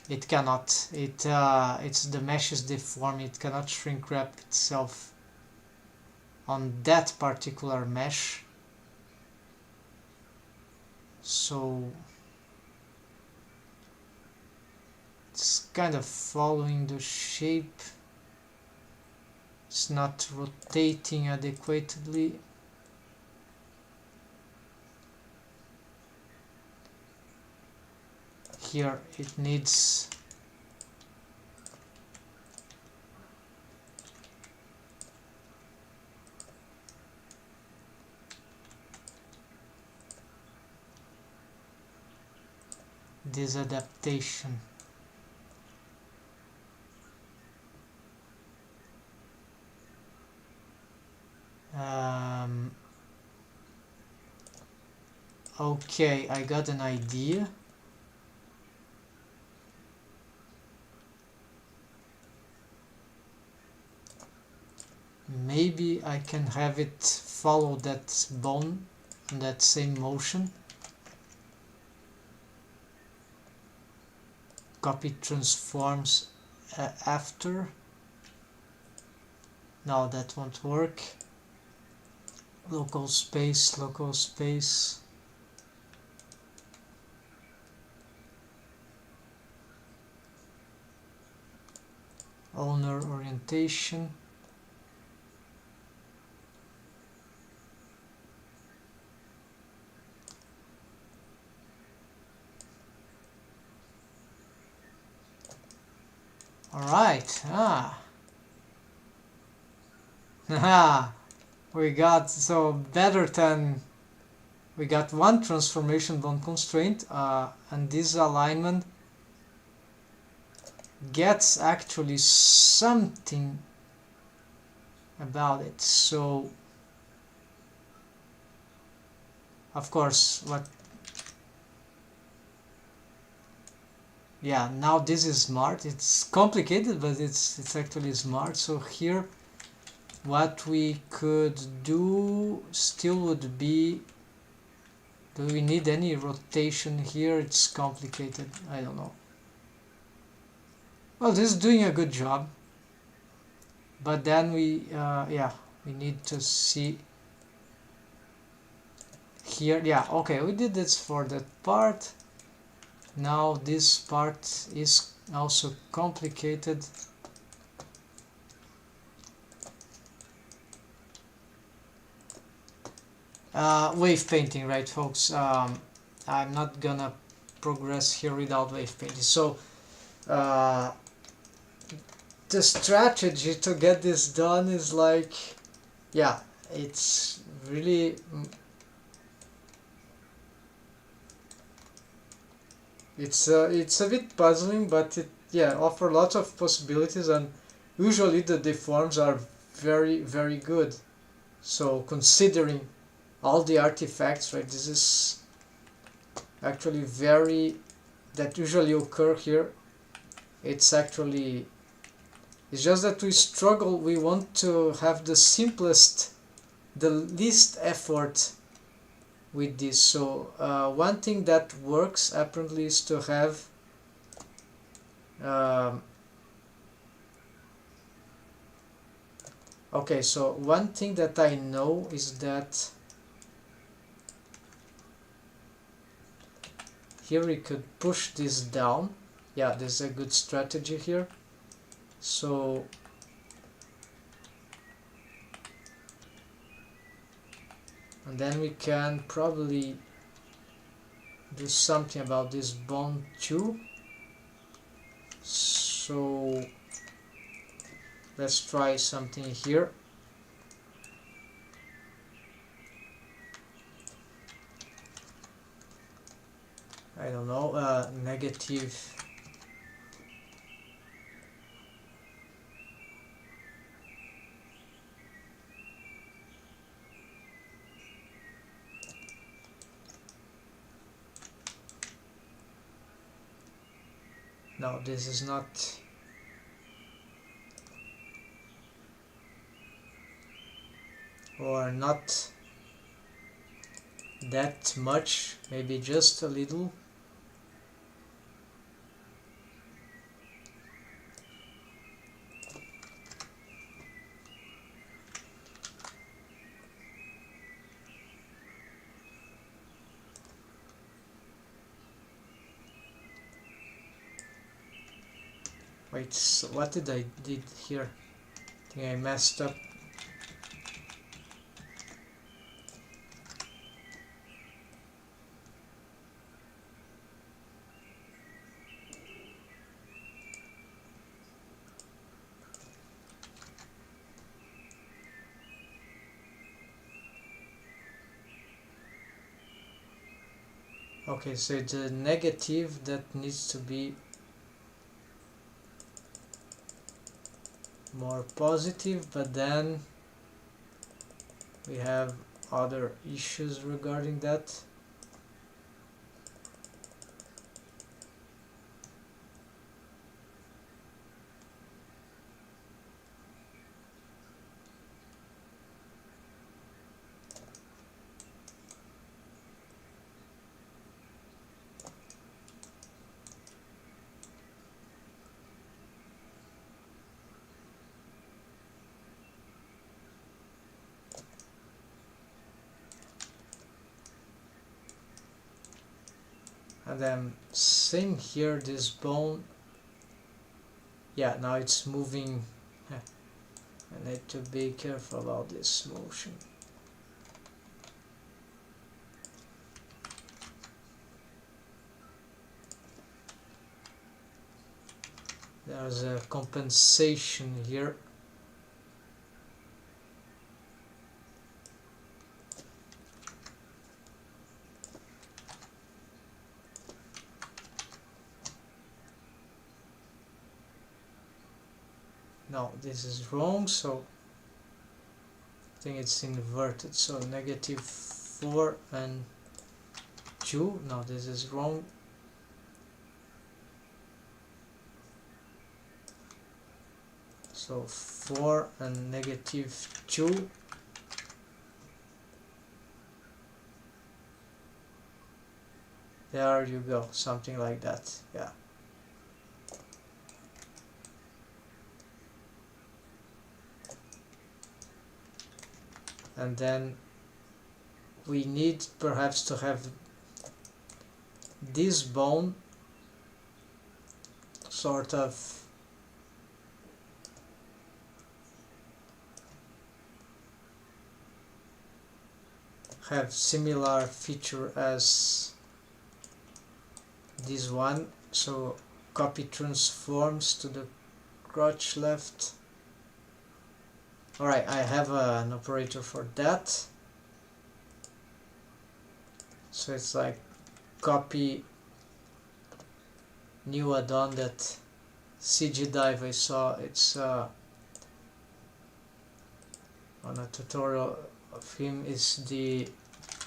it cannot. It's the mesh is deformed. It cannot shrink wrap itself on that particular mesh. So it's kind of following the shape. It's not rotating adequately. Here it needs this adaptation. Okay, I got an idea. Maybe I can have it follow that bone in that same motion. Copy transforms after. No, that won't work. Local space, local space. Owner orientation. Alright, we got so better than we got one transformation bone constraint, and this alignment gets actually something about it. So of course yeah, now this is smart. It's complicated, but it's actually smart. So here what we could do still would be, do we need any rotation here? It's complicated, I don't know. Well, this is doing a good job, but then we yeah, we need to see here. Yeah, okay, we did this for that part. Now this part is also complicated. Wave painting, right, folks? I'm not gonna progress here without wave painting. So the strategy to get this done is like, yeah, it's really it's a bit puzzling, but it offer lots of possibilities, and usually the deforms are very, very good. So considering all the artifacts, right, this is actually very, that usually occur here. It's actually, it's just that we struggle, we want to have the simplest, the least effort with this. So one thing that works apparently is to have okay, so one thing that I know is that here we could push this down. Yeah, there's a good strategy here. So and then we can probably do something about this bone too. So let's try something here. I don't know, negative. No, this is not. Or not that much, maybe just a little. Wait, so what did I did here? I think I messed up. Okay, so it's a negative that needs to be more positive, but then we have other issues regarding that. And then same here, this bone, yeah, now it's moving. I need to be careful about this motion. There's a compensation here. No, this is wrong, so I think it's inverted, so -4 and 2. No, this is wrong. So 4 and -2. There you go, something like that, yeah. And then we need perhaps to have this bone sort of have similar feature as this one, so copy transforms to the crotch left. Alright, I have an operator for that. So it's like copy new add-on that CG Dive I saw. It's on a tutorial of him, is the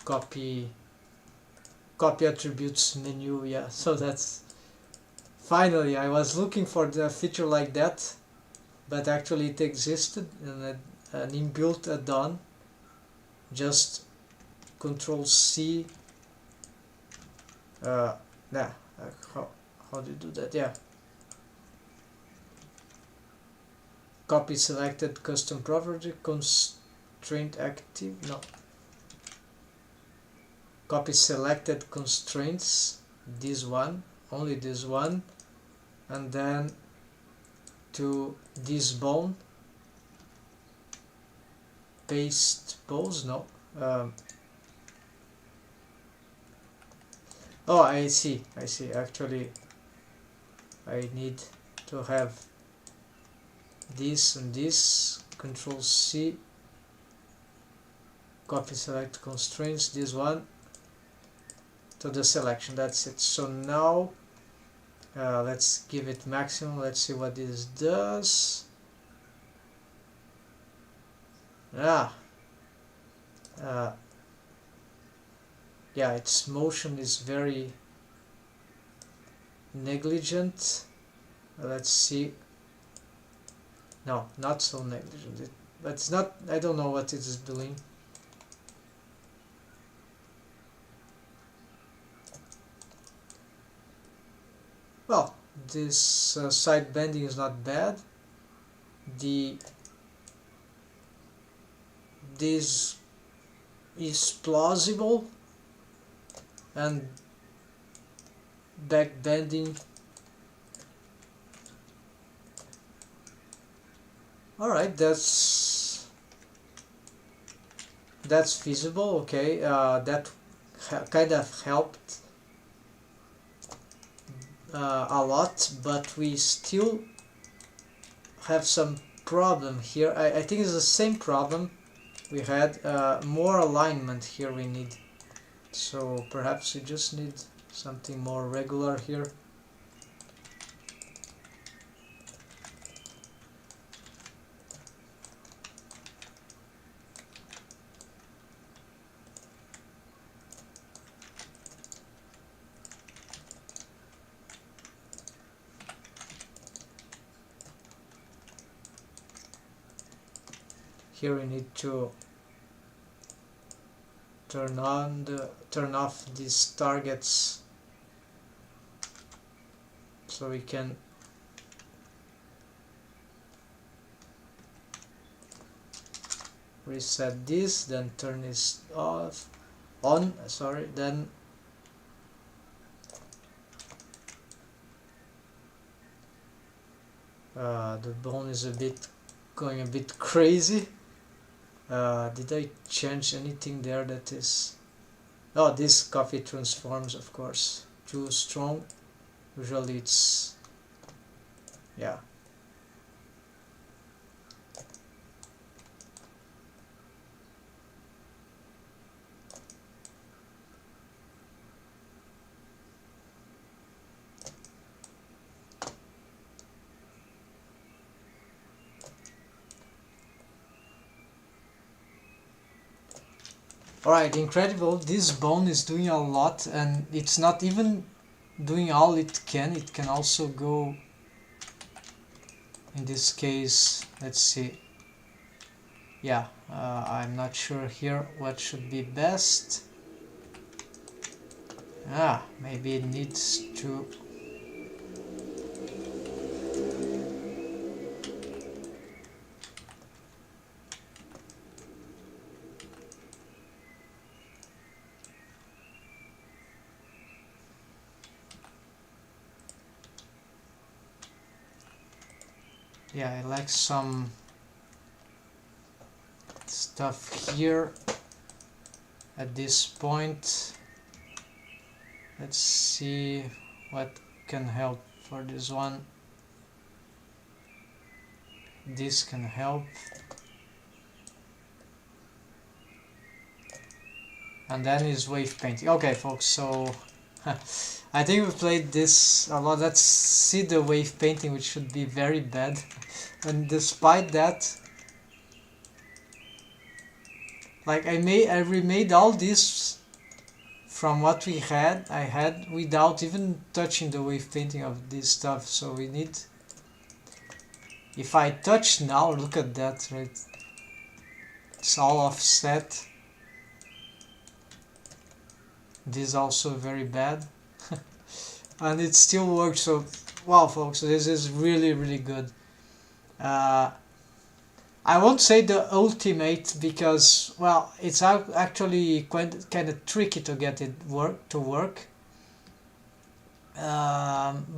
copy attributes menu. Yeah, so that's finally, I was looking for the feature like that, but actually it existed in an inbuilt add-on. Just Control C. How do you do that? Yeah, copy selected custom property constraint active. No, copy selected constraints, this one, only this one, and then to this bone, paste pose. No, oh, I see, actually I need to have this and this. Control C, copy select constraints, this one, to the selection. That's it. So now let's give it maximum. Let's see what this does. Yeah, its motion is very negligent. Let's see. No, not so negligent. But it's not, I don't know what it is doing. Well, this side bending is not bad. This is plausible, and back bending. Alright, that's feasible. Okay, that kind of helped a lot, but we still have some problem here. I think it's the same problem we had. More alignment here we need, so perhaps we just need something more regular here. Here we need to turn off these targets so we can reset this, then turn this on, sorry, then The bone is going a bit crazy. Did I change anything there that is... Oh, this coffee transforms, of course. Too strong. Usually it's... yeah. Alright, incredible. This bone is doing a lot, and it's not even doing all it can. It can also go, in this case, let's see. Yeah, I'm not sure here what should be best. Maybe it needs to... yeah, I like some stuff here at this point. Let's see what can help for this one. This can help. And then is wave painting. Okay, folks, so I think we played this a lot. Let's see the wave painting, which should be very bad. And despite that, like I remade all this from what I had without even touching the wave painting of this stuff. So we need... if I touch now, look at that, right? It's all offset. This is also very bad. And it still works. So wow, folks, this is really, really good. I won't say the ultimate because, well, it's actually quite kind of tricky to get it to work.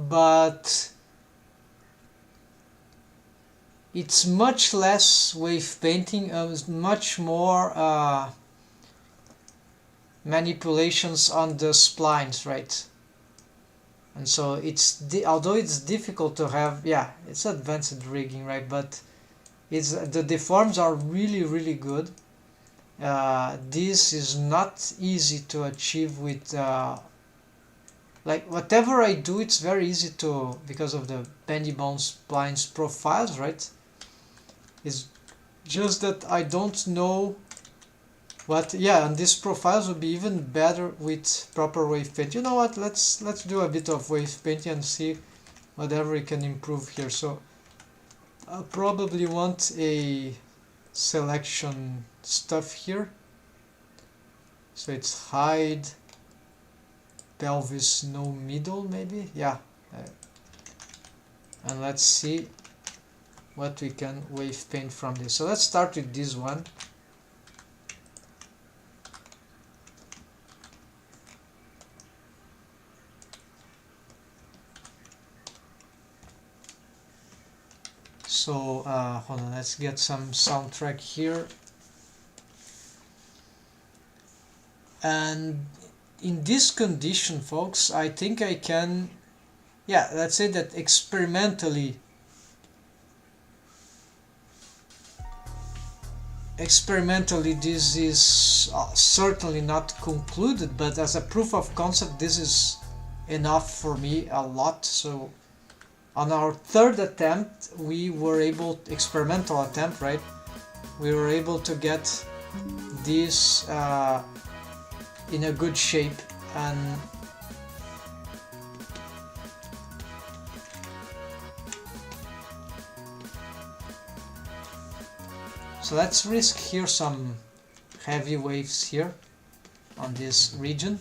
But it's much less wave painting, much more manipulations on the splines, right? And so it's although it's difficult to have, yeah, it's advanced rigging, right? But it's the deforms are really, really good. This is not easy to achieve with like whatever I do, it's very easy to, because of the bendy bone splines profiles, right? It's just that I don't know what, yeah, and these profiles would be even better with proper wave paint. You know what, let's do a bit of wave painting and see whatever we can improve here. So I'll probably want a selection stuff here. So it's hide, pelvis, no middle, maybe, yeah. And let's see what we can wave paint from this. So let's start with this one. So hold on, let's get some soundtrack here. And in this condition, folks, I think I can, yeah, let's say that experimentally this is certainly not concluded, but as a proof of concept, this is enough for me, a lot. So on our third attempt, we were able, experimental attempt, right? We were able to get this in a good shape, and so let's risk here some heavy waves here on this region.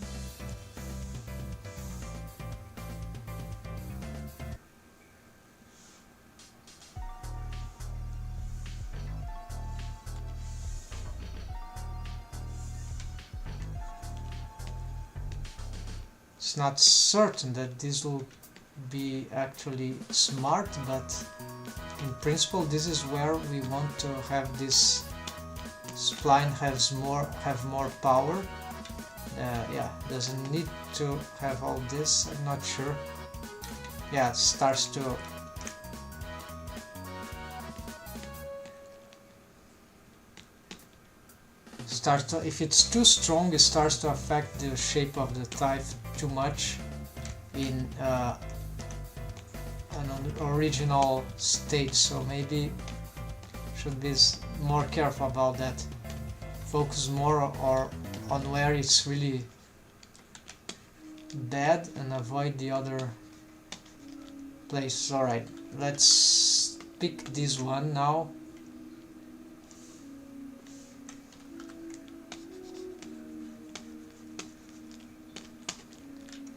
It's not certain that this will be actually smart, but in principle this is where we want to have this spline have more power. Yeah, doesn't need to have all this, I'm not sure. Yeah, it starts to if it's too strong, it starts to affect the shape of the type too much in an original state, so maybe should be more careful about that. Focus more on where it's really bad and avoid the other places. Alright, let's pick this one now.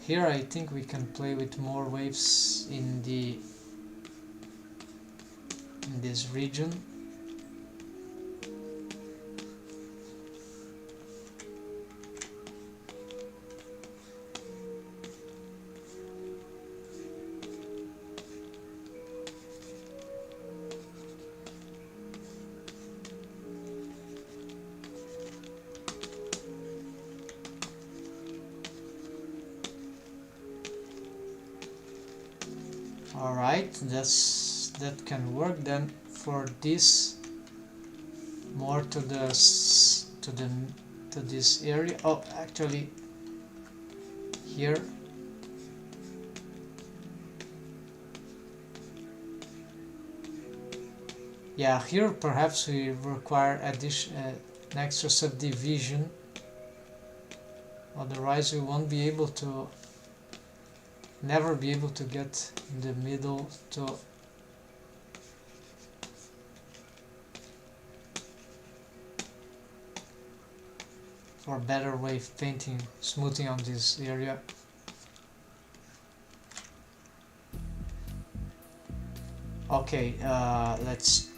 Here I think we can play with more waves in this region. Alright, that can work. Then for this, more to this area. Oh, actually here. Yeah, here perhaps we require an extra subdivision. Otherwise we won't be able to never be able to get in the middle to for better wave painting, smoothing on this area. Okay, let's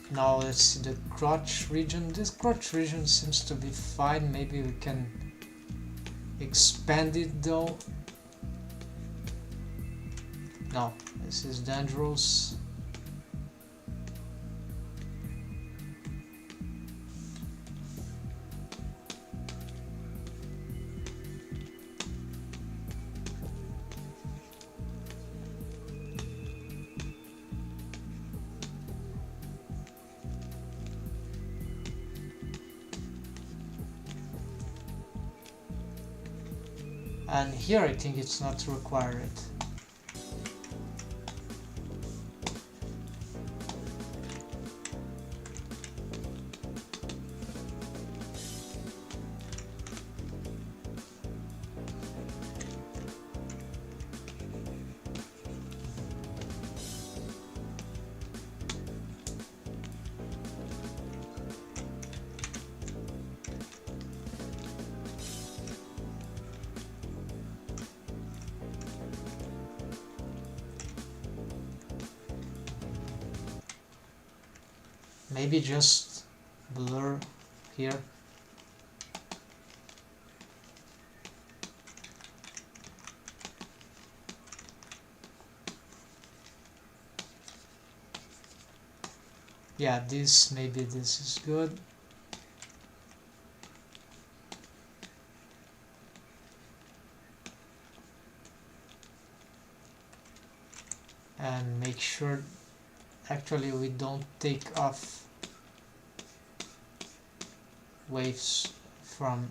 see the crotch region. This crotch region seems to be fine. Maybe we can expand it though. No, this is dangerous. And here I think it's not required. Maybe just blur here. Yeah, maybe this is good. And make sure actually we don't take off waves from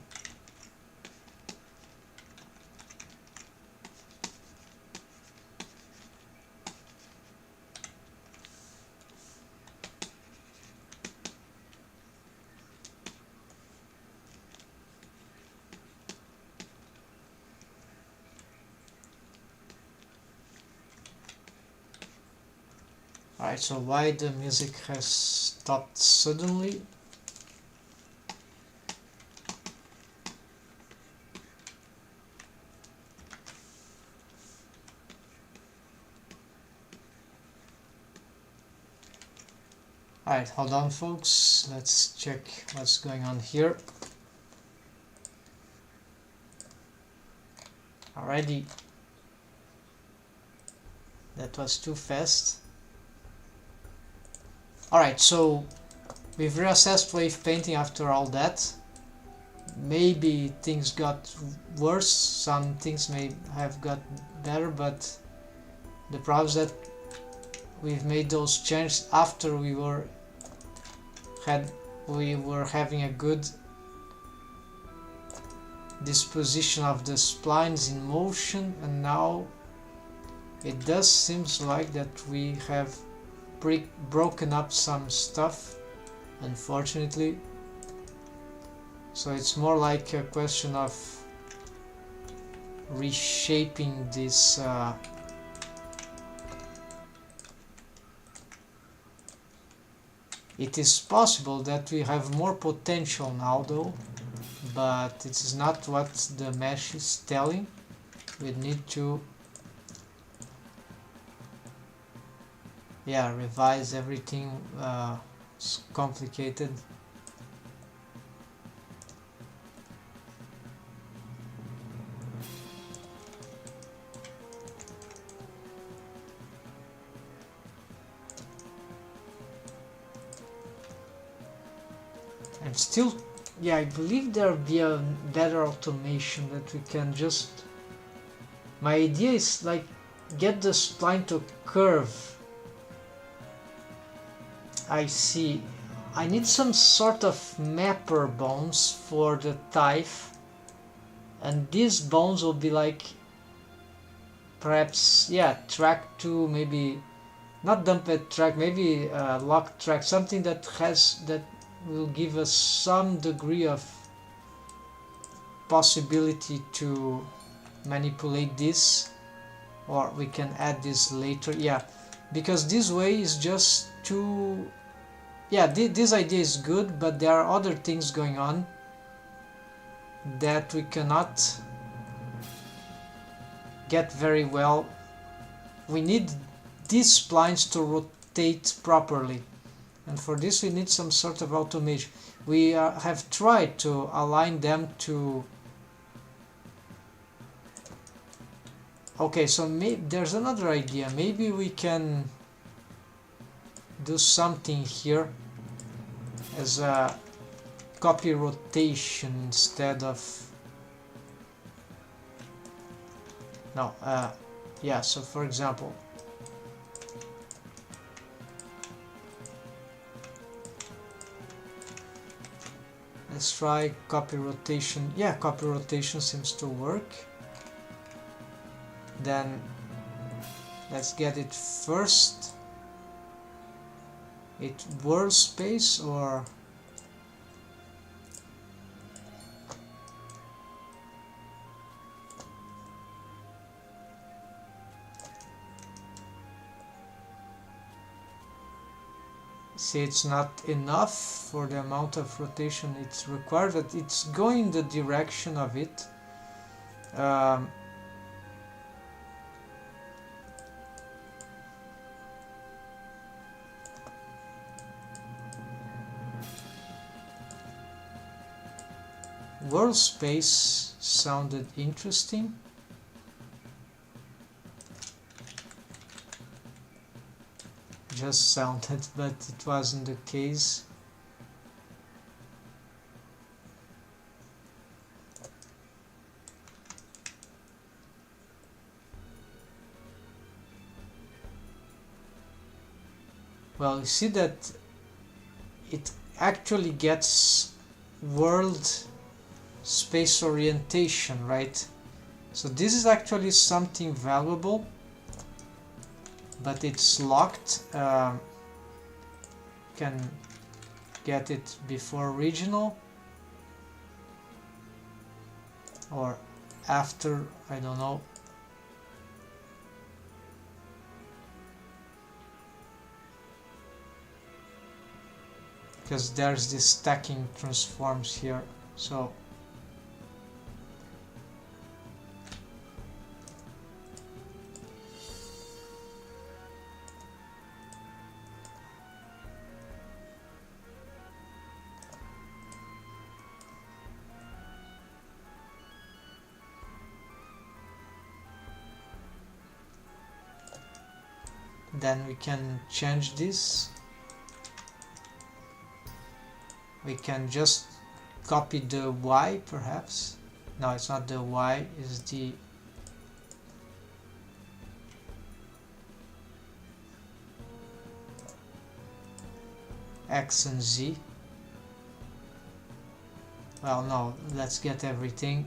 Alright, so why the music has stopped suddenly? Alright, hold on folks, let's check what's going on here. Alrighty. That was too fast. Alright, so we've reassessed wave painting after all that. Maybe things got worse, some things may have got better, but the problem is that we've made those changes after we were having a good disposition of the splines in motion, and now it does seems like that we have broken up some stuff, unfortunately. So it's more like a question of reshaping this it is possible that we have more potential now though, but it is not what the mesh is telling. We need to revise everything. It's complicated. And still, I believe there'll be a better automation that we can just... My idea is like get the spline to curve. I see. I need some sort of mapper bones for the tithe, and these bones will be like perhaps track 2, maybe not dumped track, maybe lock track, something that will give us some degree of possibility to manipulate this, or we can add this later. Because this way is just too... this idea is good, but there are other things going on that we cannot get very well. We need these splines to rotate properly, and for this we need some sort of automation. We have tried to align them to... Okay, so there's another idea. Maybe we can do something here as a copy rotation instead of... No, so for example, let's try copy rotation. Copy rotation seems to work. Then let's get it first. It world space or... See, it's not enough for the amount of rotation it's required, but it's going in the direction of it. World space sounded interesting. Just sounded, but it wasn't the case. Well, you see that it actually gets world space orientation, right? So this is actually something valuable, but it's locked. Can get it before regional or after, I don't know. Because there's this stacking transforms here, so then we can change this. we can just copy the Y perhaps. No, it's not the Y, it's the X and Z. Well, no, let's get everything.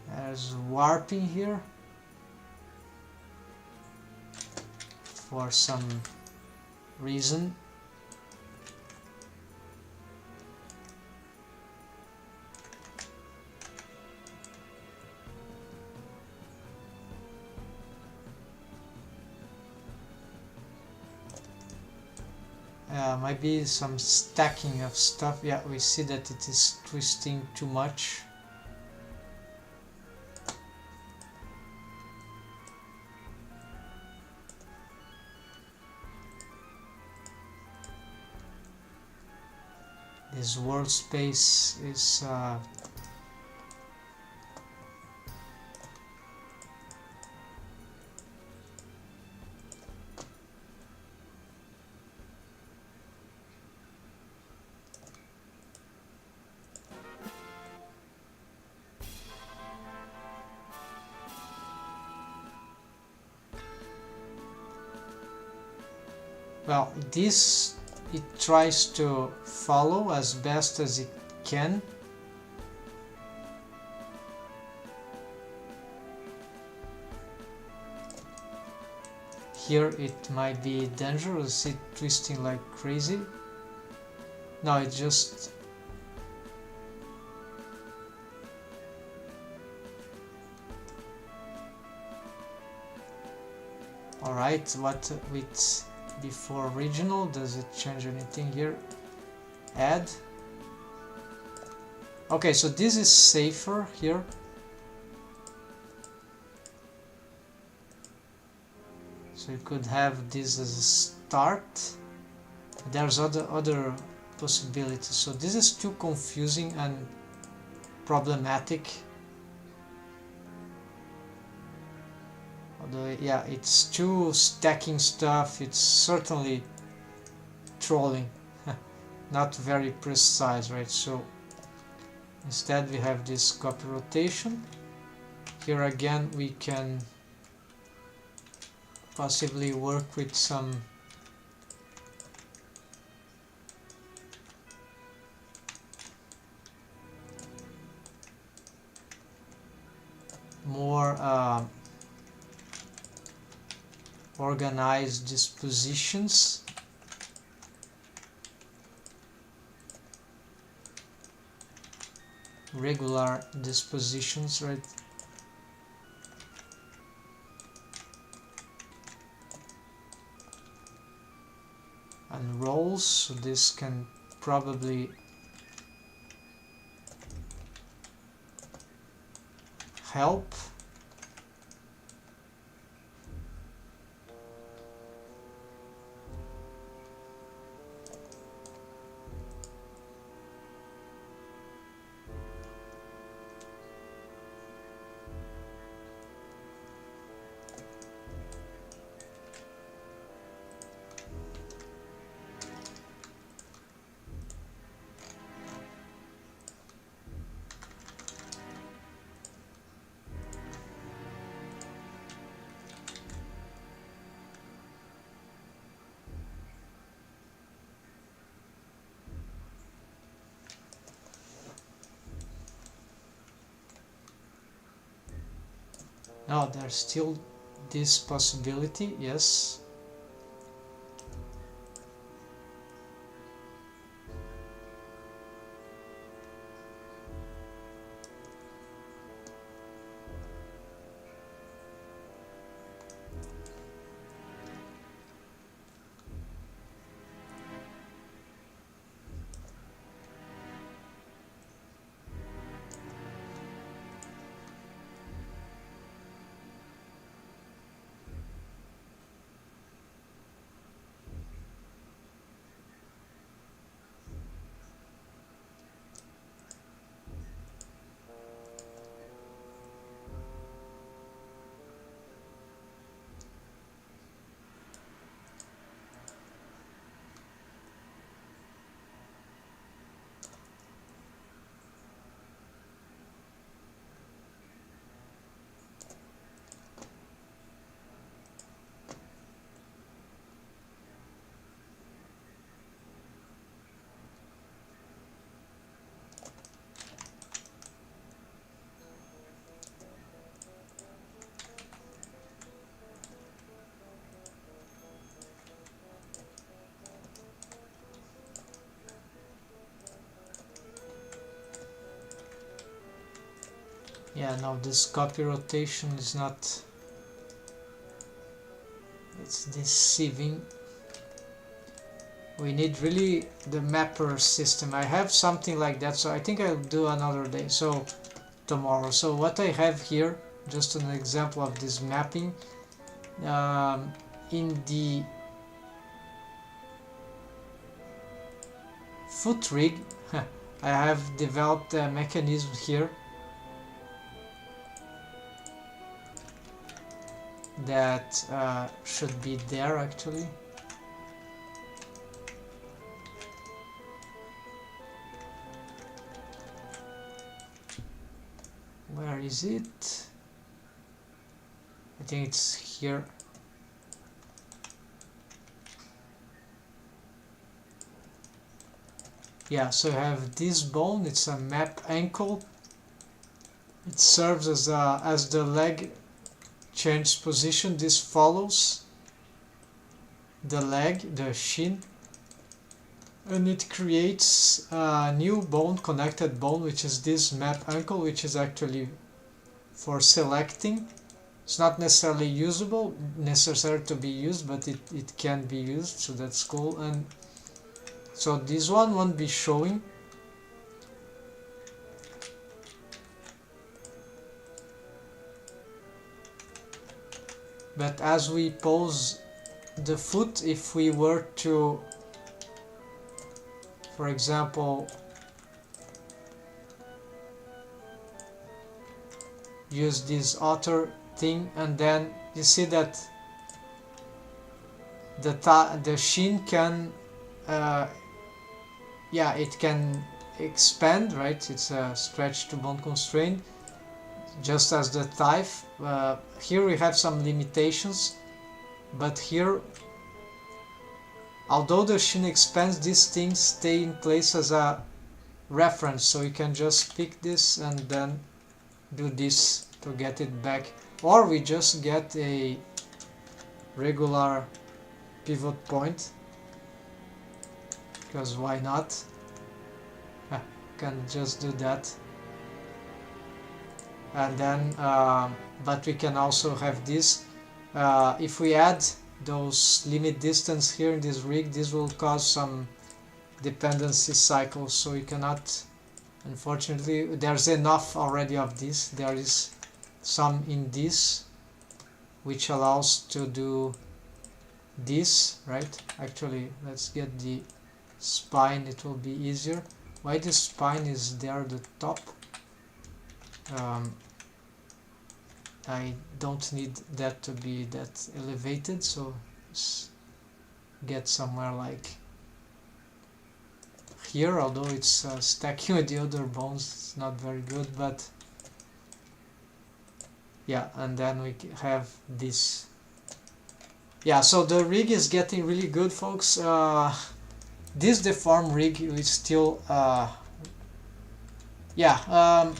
There's warping here for some reason. Might be some stacking of stuff. Yeah, we see that it is twisting too much. This world space is well, this it tries to follow as best as it can. Here it might be dangerous, it twisting like crazy. No, it just alright, what with before original, does it change anything here? Add. Okay, so this is safer here. So you could have this as a start. There's other possibilities. So this is too confusing and problematic. Although, yeah, it's too stacking stuff. It's certainly trolling. Not very precise, right? So instead we have this copy rotation. Here again we can possibly work with some more organized dispositions. Regular dispositions, right? And rolls, so this can probably help. Now there's still this possibility, yes. Yeah, now this copy rotation is not, it's deceiving. We need really the mapper system. I have something like that, so I think I'll do another day, so tomorrow. So what I have here, just an example of this mapping, in the foot rig I have developed a mechanism here that should be there actually. Where is it? I think it's here. Yeah, so I have this bone, it's a map ankle. It serves as the leg changes position. This follows the leg, the shin, and it creates a new bone, connected bone, which is this map ankle, which is actually for selecting. It's not necessarily usable, necessary to be used, but it can be used, so that's cool. And so this one won't be showing. But as we pose the foot, if we were to, for example, use this author thing, and then you see that the shin can yeah, it can expand, right? It's a stretch to bone constraint, just as the thigh. Here we have some limitations, but here, although the shin expands, these things stay in place as a reference, so you can just pick this and then do this to get it back, or we just get a regular pivot point, because why not? Can just do that. And then but we can also have this. If we add those limit distance here in this rig, this will cause some dependency cycles, so you cannot, unfortunately, there's enough already of this. There is some in this which allows to do this, right? Actually, let's get the spine, it will be easier. Why the spine is there at the top? I don't need that to be that elevated, so let's get somewhere like here, although it's stacking with the other bones, it's not very good, but yeah. And then we have this. Yeah, so the rig is getting really good, folks. This deform rig is still yeah,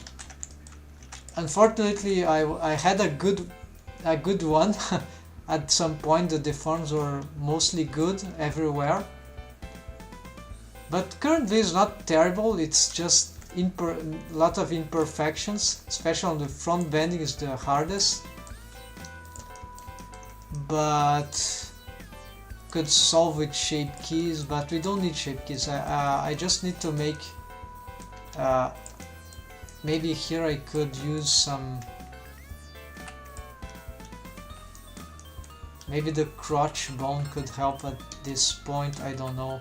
unfortunately I had a good one at some point. The deforms were mostly good everywhere, but currently it's not terrible. It's just a lot of imperfections, especially on the front bending is the hardest, but could solve with shape keys. But we don't need shape keys. I just need to make maybe here I could use some, maybe the crotch bone could help at this point, I don't know.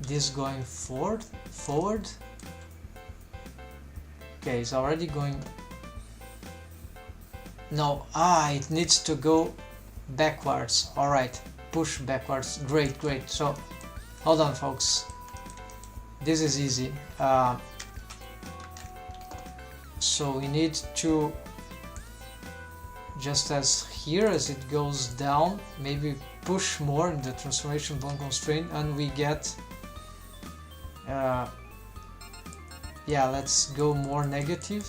This going forward. Okay, it's already going. No, it needs to go backwards. All right, push backwards. Great. So hold on, folks, this is easy. So we need to, just as here, as it goes down, maybe push more in the transformation bone constraint, and we get yeah, let's go more negative.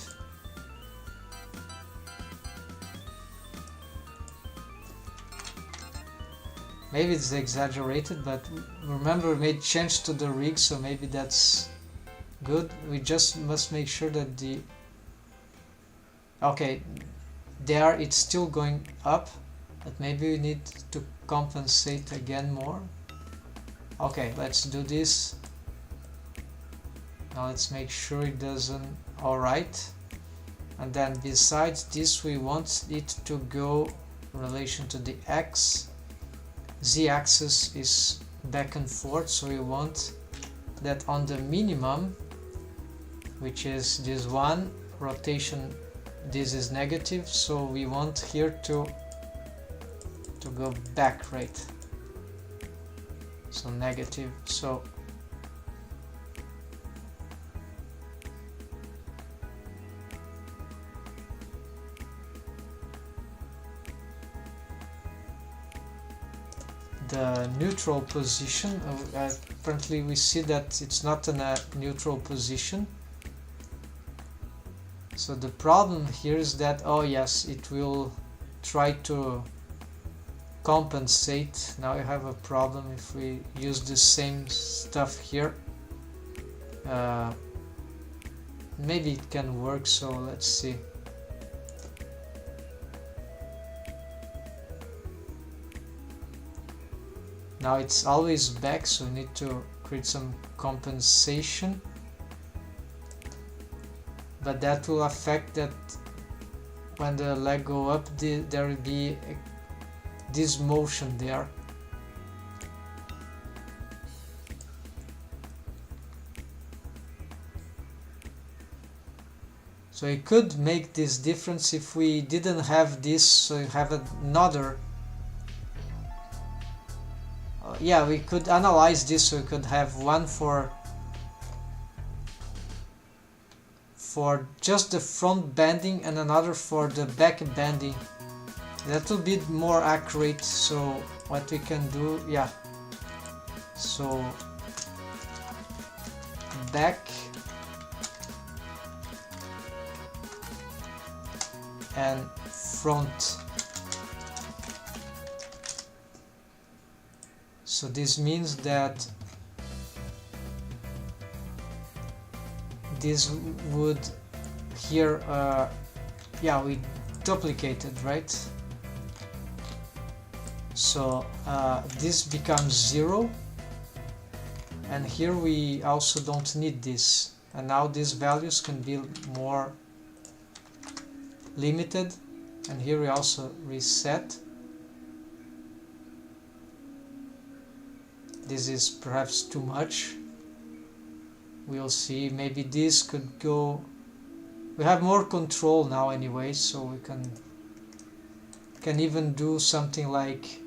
maybe it's exaggerated, but remember we made change to the rig, so maybe that's good. We just must make sure that the okay, there it's still going up, but maybe we need to compensate again more. Okay, let's do this. Now let's make sure it doesn't. Alright, and then besides this we want it to go in relation to the x. Z-axis is back and forth, so we want that on the minimum, which is this one, rotation, this is negative, so we want here to go back, right? So negative, so the neutral position, apparently we see that it's not in a neutral position. So the problem here is that, oh yes, it will try to compensate. Now you have a problem if we use the same stuff here. Maybe it can work, so let's see. Now it's always back, so we need to create some compensation. But that will affect that when the leg go up, there will be this motion there. So it could make this difference if we didn't have this, so you have another. Yeah, we could analyze this, so we could have one for just the front bending and another for the back bending. That will be more accurate. So what we can do, yeah, so back and front. So this means that this would here, yeah, we duplicated, right? So this becomes 0, and here we also don't need this, and now these values can be more limited, and here we also reset. This is perhaps too much. We'll see, maybe this could go. We have more control now anyway, so we can even do something like,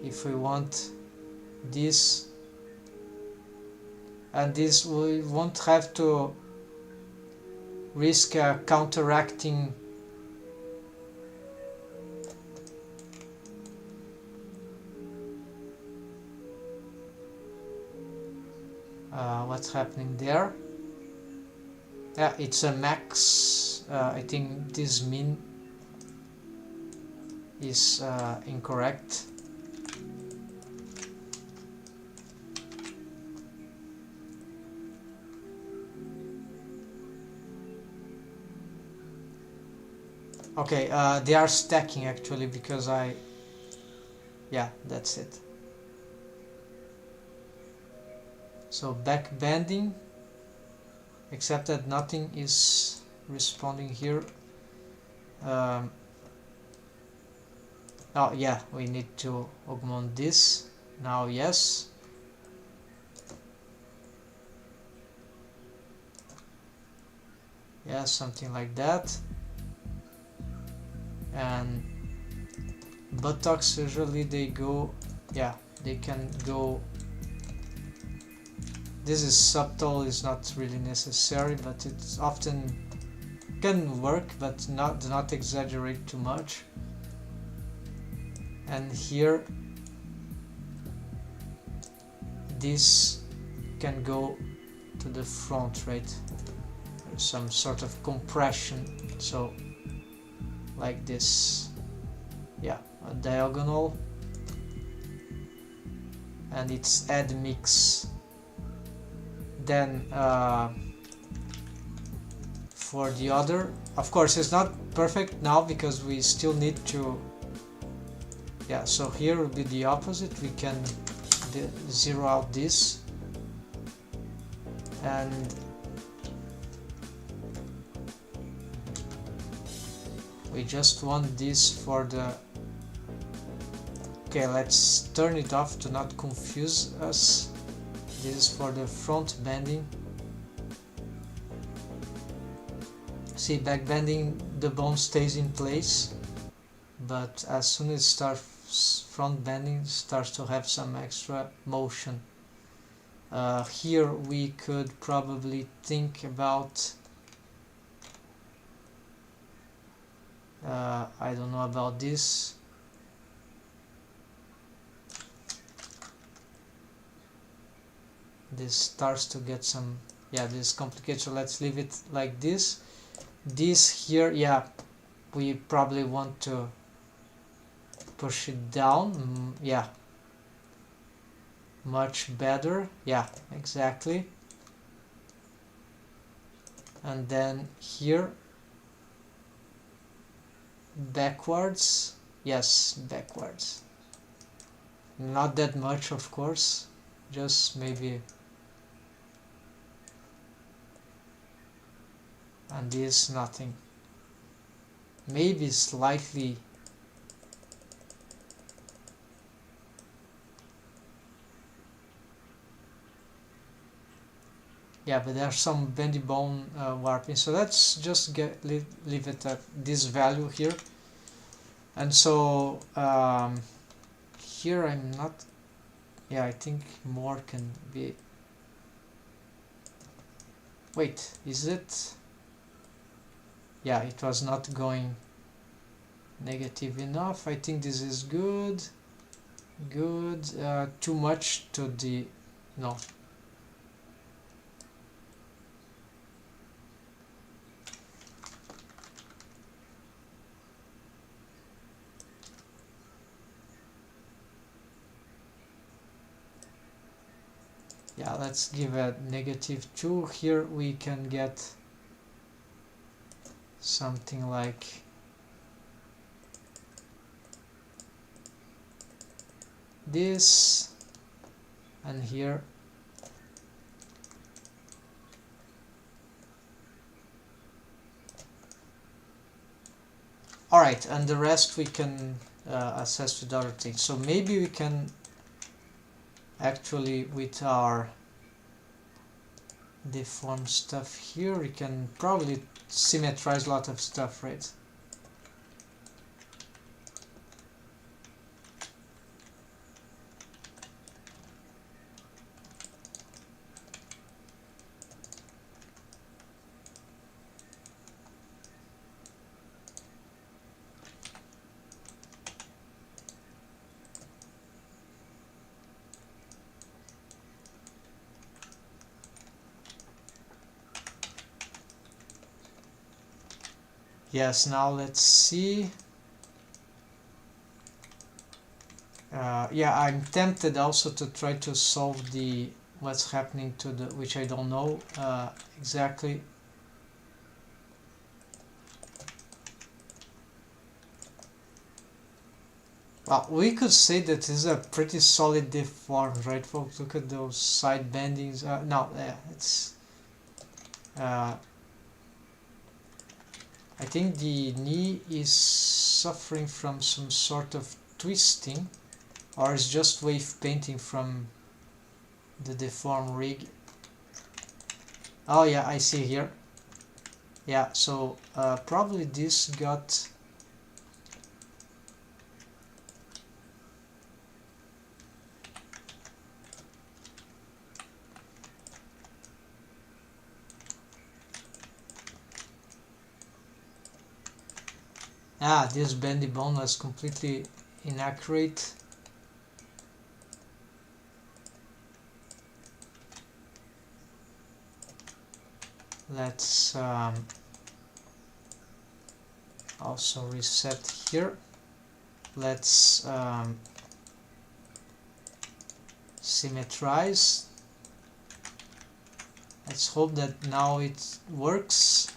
if we want this, and this we won't have to risk counteracting what's happening there. Yeah, it's a max. I think this min is incorrect. Okay, they are stacking actually, because yeah, that's it. So back bending, except that nothing is responding here. Oh yeah, we need to augment this. Now yes. Yeah, something like that. And buttocks, usually they go, yeah, they can go. This is subtle, is not really necessary, but it often can work, but do not exaggerate too much. And here this can go to the front, right? There's some sort of compression, so like this, yeah, a diagonal. and it's add mix. Then for the other, of course it's not perfect now because we still need to, yeah, so here will be the opposite. We can zero out this, and we just want this for the, okay, let's turn it off to not confuse us. This is for the front bending. See, back bending, the bone stays in place, but as soon as it starts front bending, it starts to have some extra motion. Here we could probably think about, I don't know about this. This starts to get some, yeah, this is complicated, so let's leave it like this. This here, yeah, we probably want to push it down. Yeah, much better. Yeah, exactly. And then here, backwards. Yes, backwards. Not that much, of course, just maybe. And this, nothing. Maybe slightly. Yeah, but there's some bendy bone warping, so let's just leave it at this value here. And so here I'm not, yeah, I think more can be, wait, is it, yeah, it was not going negative enough. I think this is good, too much to the, no. Yeah, let's give a -2. Here we can get something like this, and here alright, and the rest we can assess with other things. So maybe we can actually, with our deform stuff here, we can probably symmetrize a lot of stuff, right? Yes, now let's see. Yeah, I'm tempted also to try to solve the what's happening to the, which I don't know exactly. Well, we could say that this is a pretty solid deform, right, folks? Look at those side bendings. No, it's. I think the knee is suffering from some sort of twisting, or is just wave painting from the deform rig. Oh yeah, I see here. Yeah, so probably this got. Ah, this bendy bone was completely inaccurate. Let's also reset here. Let's Symmetrize. Let's hope that now it works.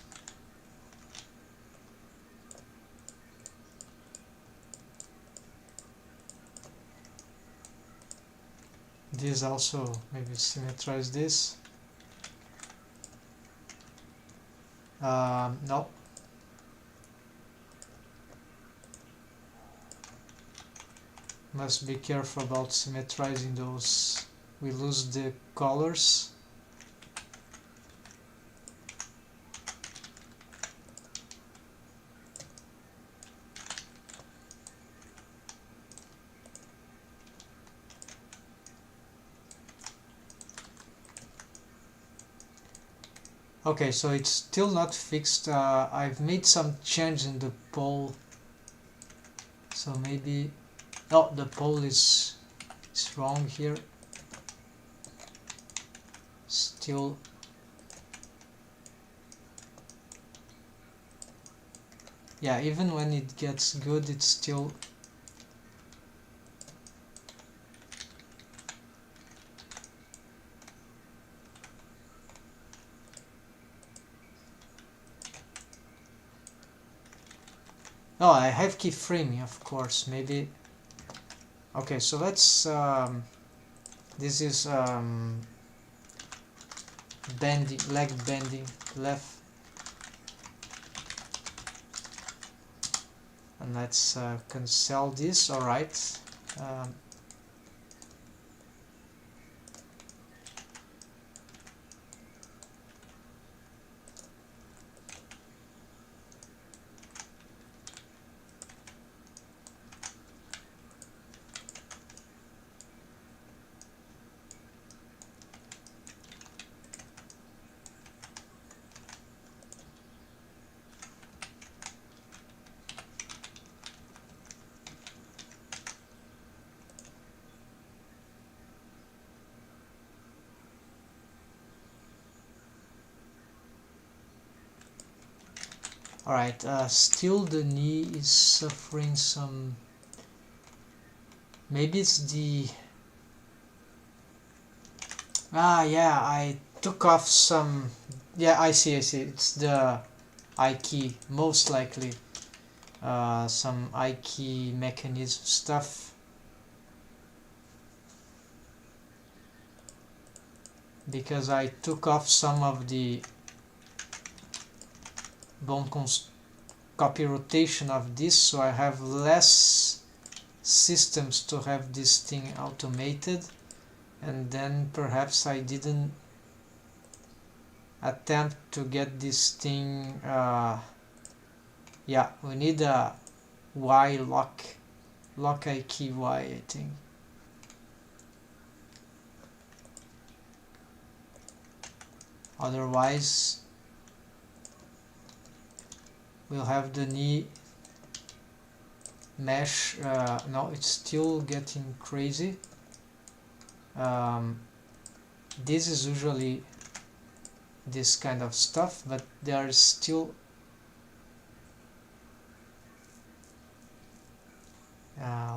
This also, maybe symmetrize this. No. Must be careful about symmetrizing those. We lose the colors. Okay, so it's still not fixed. I've made some change in the pole, so maybe the pole is wrong here. Still even when it gets good, it's still I have keyframing, of course. Maybe. Okay, so let's this is bending, leg bending, left, and let's cancel this. All right. Alright, still the knee is suffering some. Maybe it's the. I took off some. I see. It's the I key, most likely. Some I key mechanism stuff. Because I took off some of the bone copy rotation of this, so I have less systems to have this thing automated, and then perhaps I didn't attempt to get this thing. We need a Y lock I key Y, I think. Otherwise we'll have the knee mesh. No, it's still getting crazy. This is usually this kind of stuff, but there is still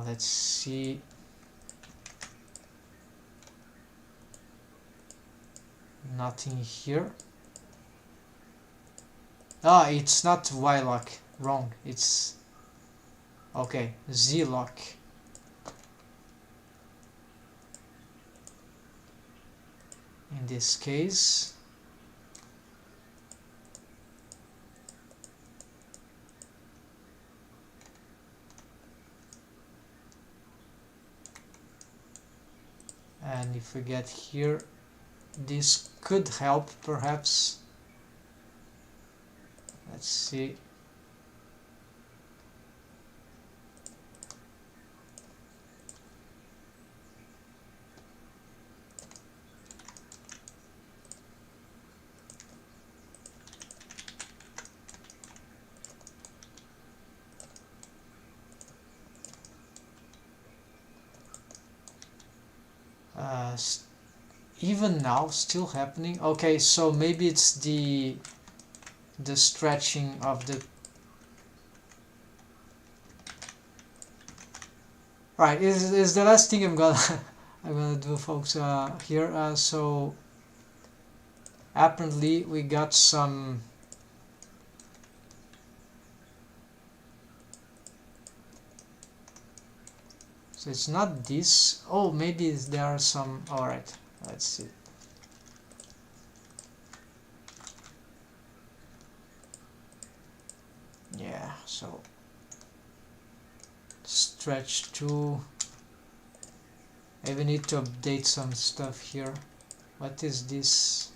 let's see. Nothing here. It's not Y lock, wrong. It's okay, Z lock. In this case, and if we get here, this could help perhaps. Let's see. Even now, still happening. Okay, so maybe it's the stretching of the. Right, is the last thing I'm gonna I'm gonna do, folks, here. So apparently we got some so it's not this. Oh, maybe there are some. All right, let's see. Yeah, so stretch 2. I even need to update some stuff here. What is this?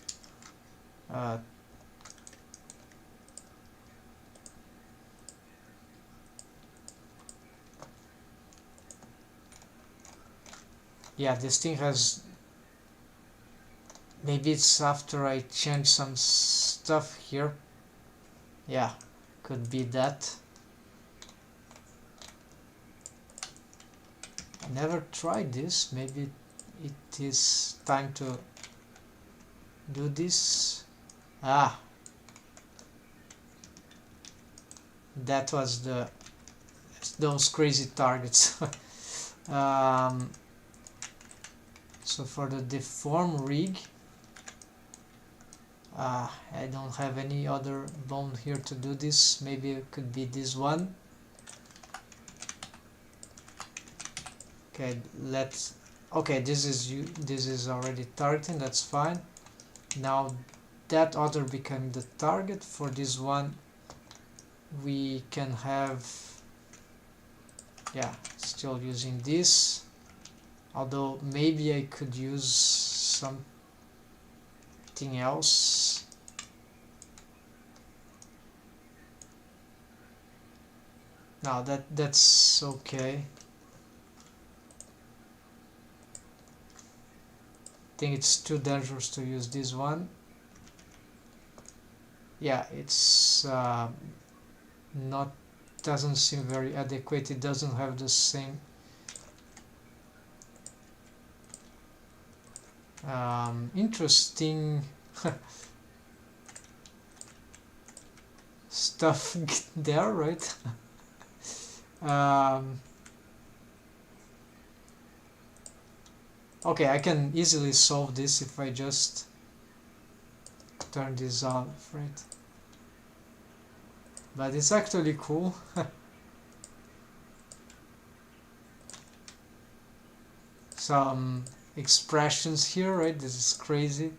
Yeah, this thing has, maybe it's after I change some stuff here. Yeah, could be that. I never tried this. Maybe it is time to do this. Ah, that was those crazy targets. So for the deform rig, I don't have any other bone here to do this. Maybe it could be this one. Okay, let's. Okay, this is already targeting. That's fine. Now that other became the target. For this one, we can have. Yeah, still using this. Although maybe I could use something else. Now that's okay. I think it's too dangerous to use this one. Yeah, it's not, doesn't seem very adequate. It doesn't have the same interesting stuff there, right? Okay, I can easily solve this if I just turn this off, right? But it's actually cool. Some expressions here, right? This is crazy.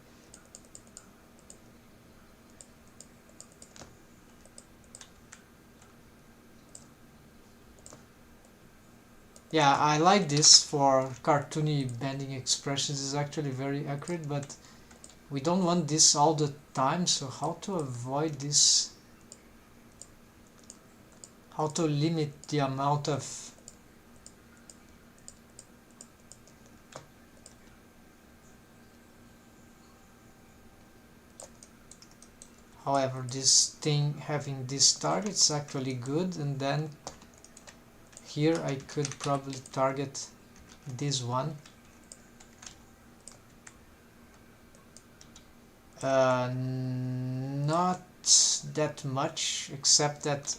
Yeah, I like this for cartoony bending expressions. It's actually very accurate, but we don't want this all the time. So how to avoid this? How to limit the amount of however, this thing having this target is actually good, and then here I could probably target this one. Not that much, except that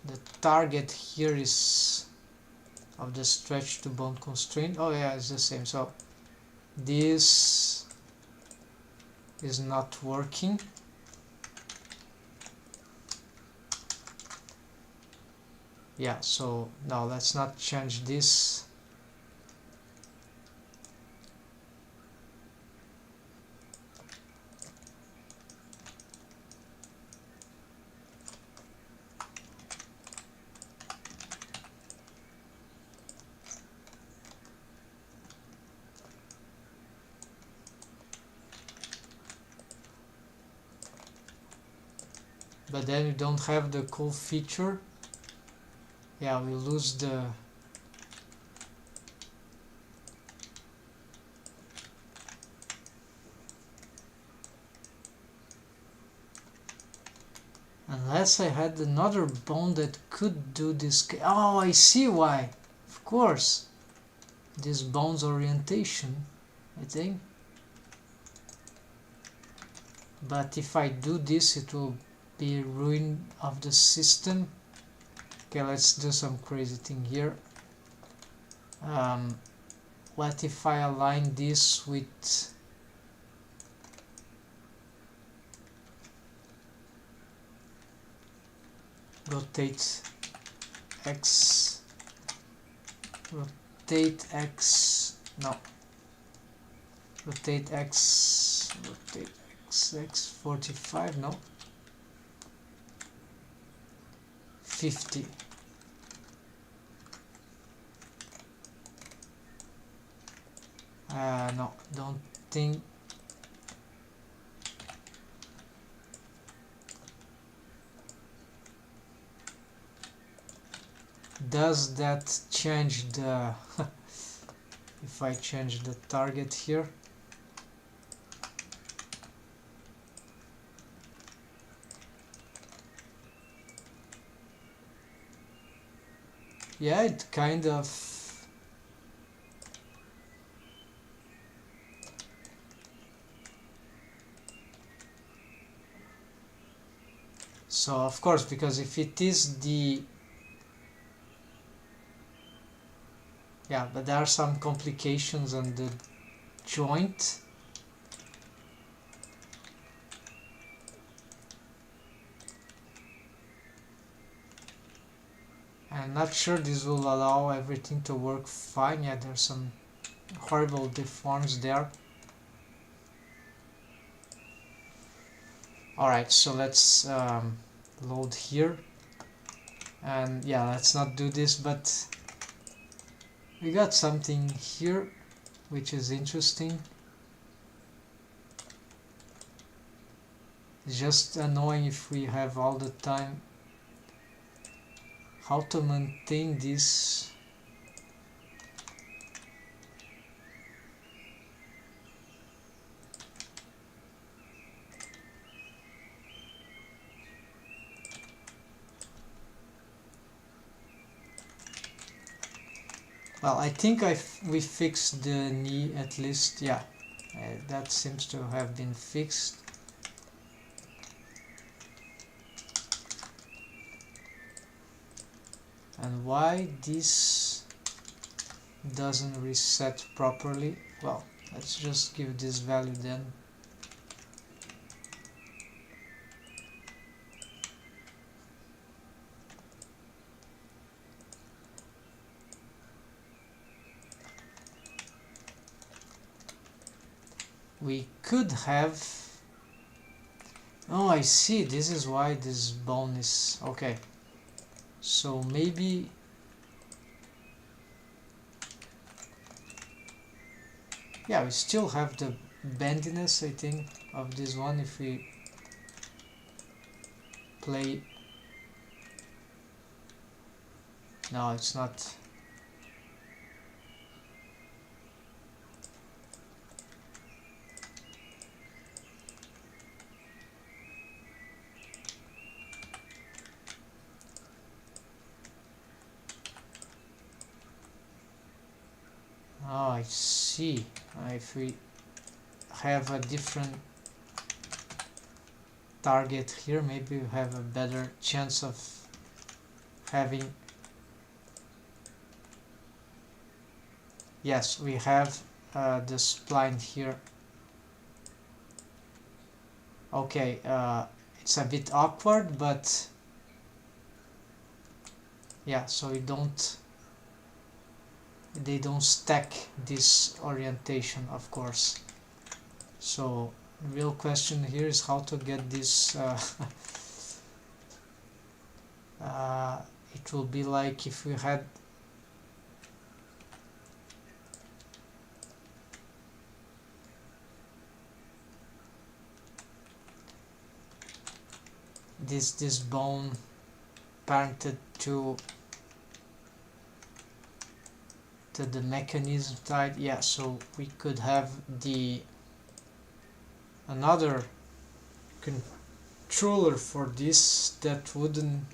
the target here is of the stretch to bone constraint. Oh yeah, it's the same. So this is not working. Yeah, so now let's not change this. But then you don't have the cool feature. Yeah, we lose the unless I had another bone that could do this. Oh, I see why. Of course. This bone's orientation, I think. But if I do this, it will be ruin of the system. Okay, let's do some crazy thing here. what if I align this with rotate X, rotate X, no, rotate X, rotate X, X45, no, 50. No, don't think. Does that change the if I change the target here? Yeah, it kind of. So of course, because if it is the, yeah, but there are some complications on the joint. I'm not sure this will allow everything to work fine. Yeah, there's some horrible deforms there. Alright, so let's load here. And yeah, let's not do this, but we got something here which is interesting. It's just annoying if we have all the time how to maintain this. Well, I think we fixed the knee at least. Yeah, that seems to have been fixed. And why this doesn't reset properly? Well, let's just give this value then. We could have. Oh, I see. This is why this bone is okay. So maybe yeah, we still have the bendiness, I think, of this one if we play. No, it's not. Oh, I see. If we have a different target here, maybe we have a better chance of having. Yes, we have the spline here. Okay, it's a bit awkward, but yeah, so they don't stack this orientation, of course. So the real question here is how to get this. It will be like if we had this bone parented to the mechanism side. Yeah, so we could have the another controller for this that wouldn't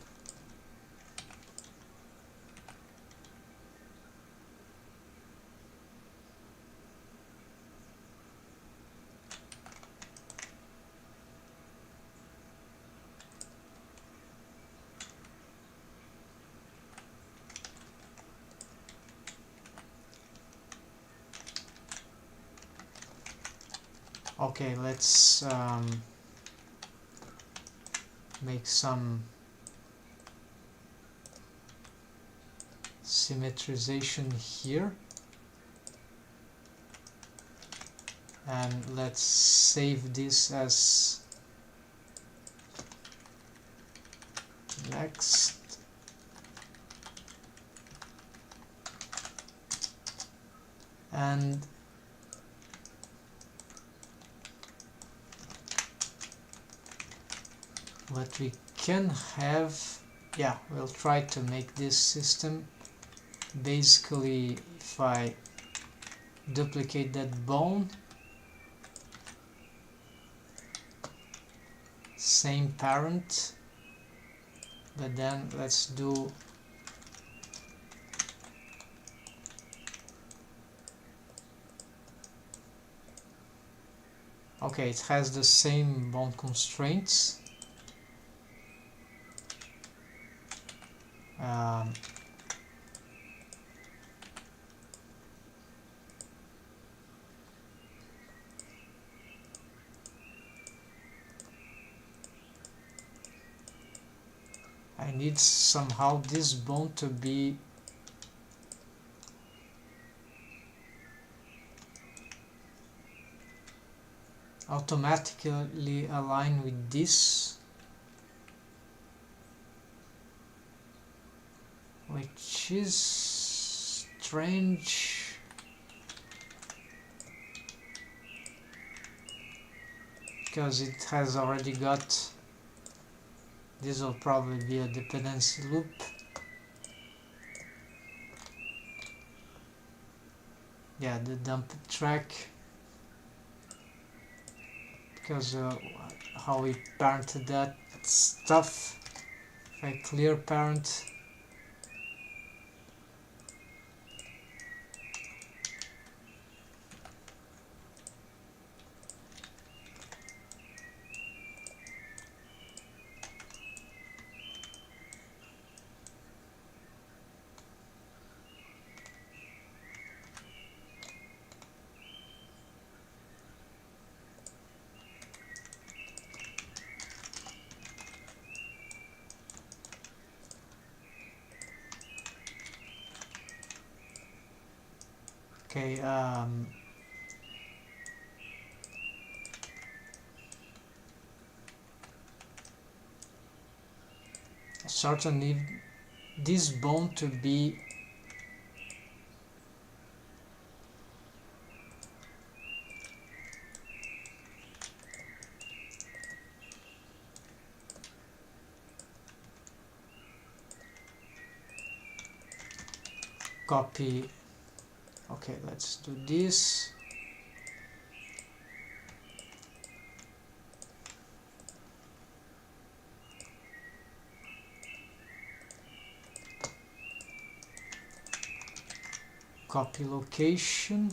Okay, let's make some symmetrization here, and let's save this as next. And what we can have, yeah, we'll try to make this system. Basically, if I duplicate that bone, same parent, but then let's do okay, it has the same bone constraints. I need somehow this bone to be automatically aligned with this, which is strange. Because it has already got, this will probably be a dependency loop. Yeah, the dump track, because how we parented that stuff. If I clear parent, okay, certainly this bone to be copy. Okay, let's do this. Copy location,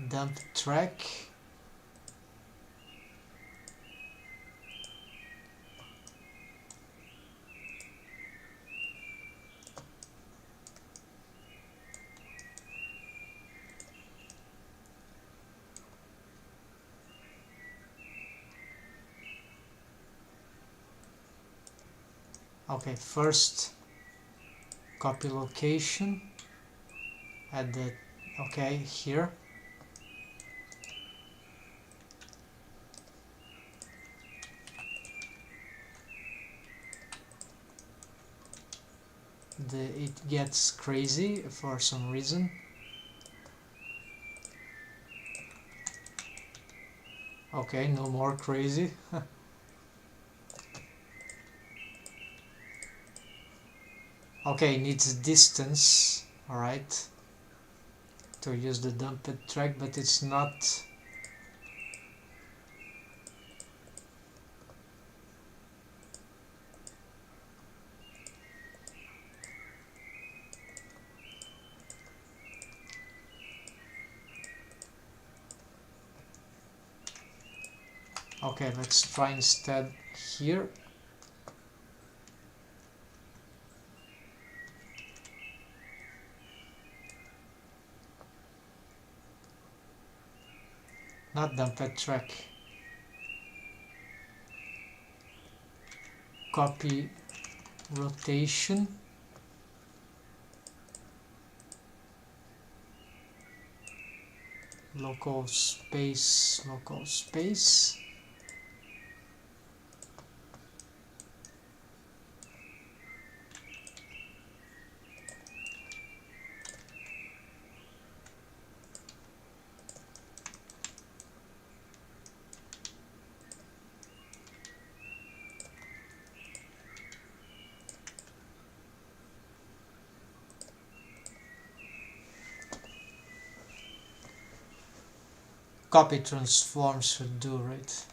dump track, okay, first copy location at the, okay, here, it gets crazy for some reason. Okay, no more crazy. Okay, needs distance, alright, to use the dumped track, but it's not. Okay, let's try instead here. not dump track. Copy rotation. Local space, local space. Copy transform should do, right?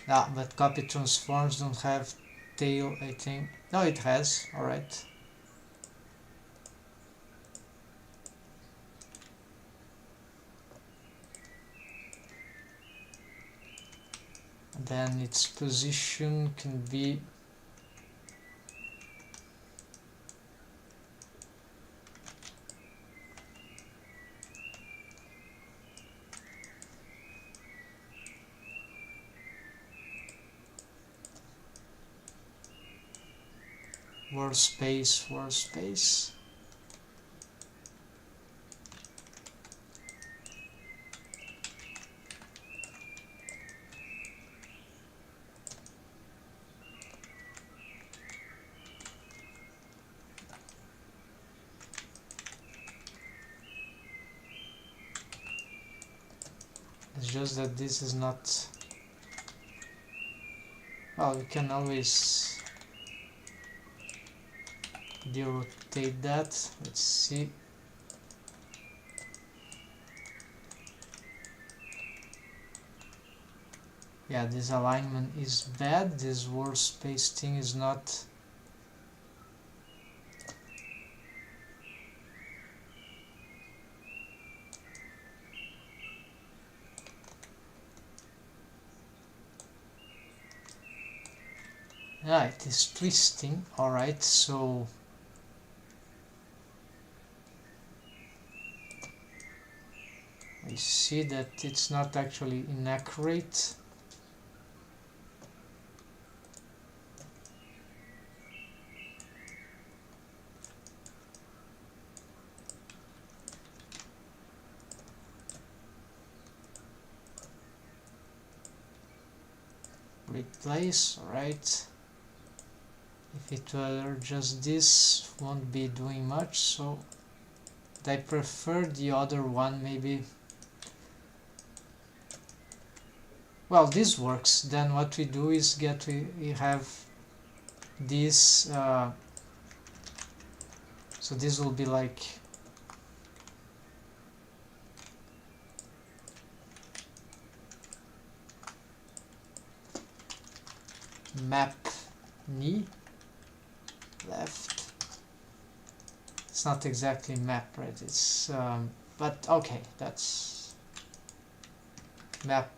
But copy transforms don't have tail, I think. No, it has. All right. Then its position can be workspace, workspace. It's just that this is not. Well, we can always derotate that. Let's see. Yeah, this alignment is bad. This workspace thing is not. Yeah, it is twisting. Alright, so we see that it's not actually inaccurate. Replace, alright. If it were just this, won't be doing much, so I prefer the other one maybe. Well, this works. Then what we do is we have this, so this will be like map knee left. It's not exactly map, right? It's but okay, that's map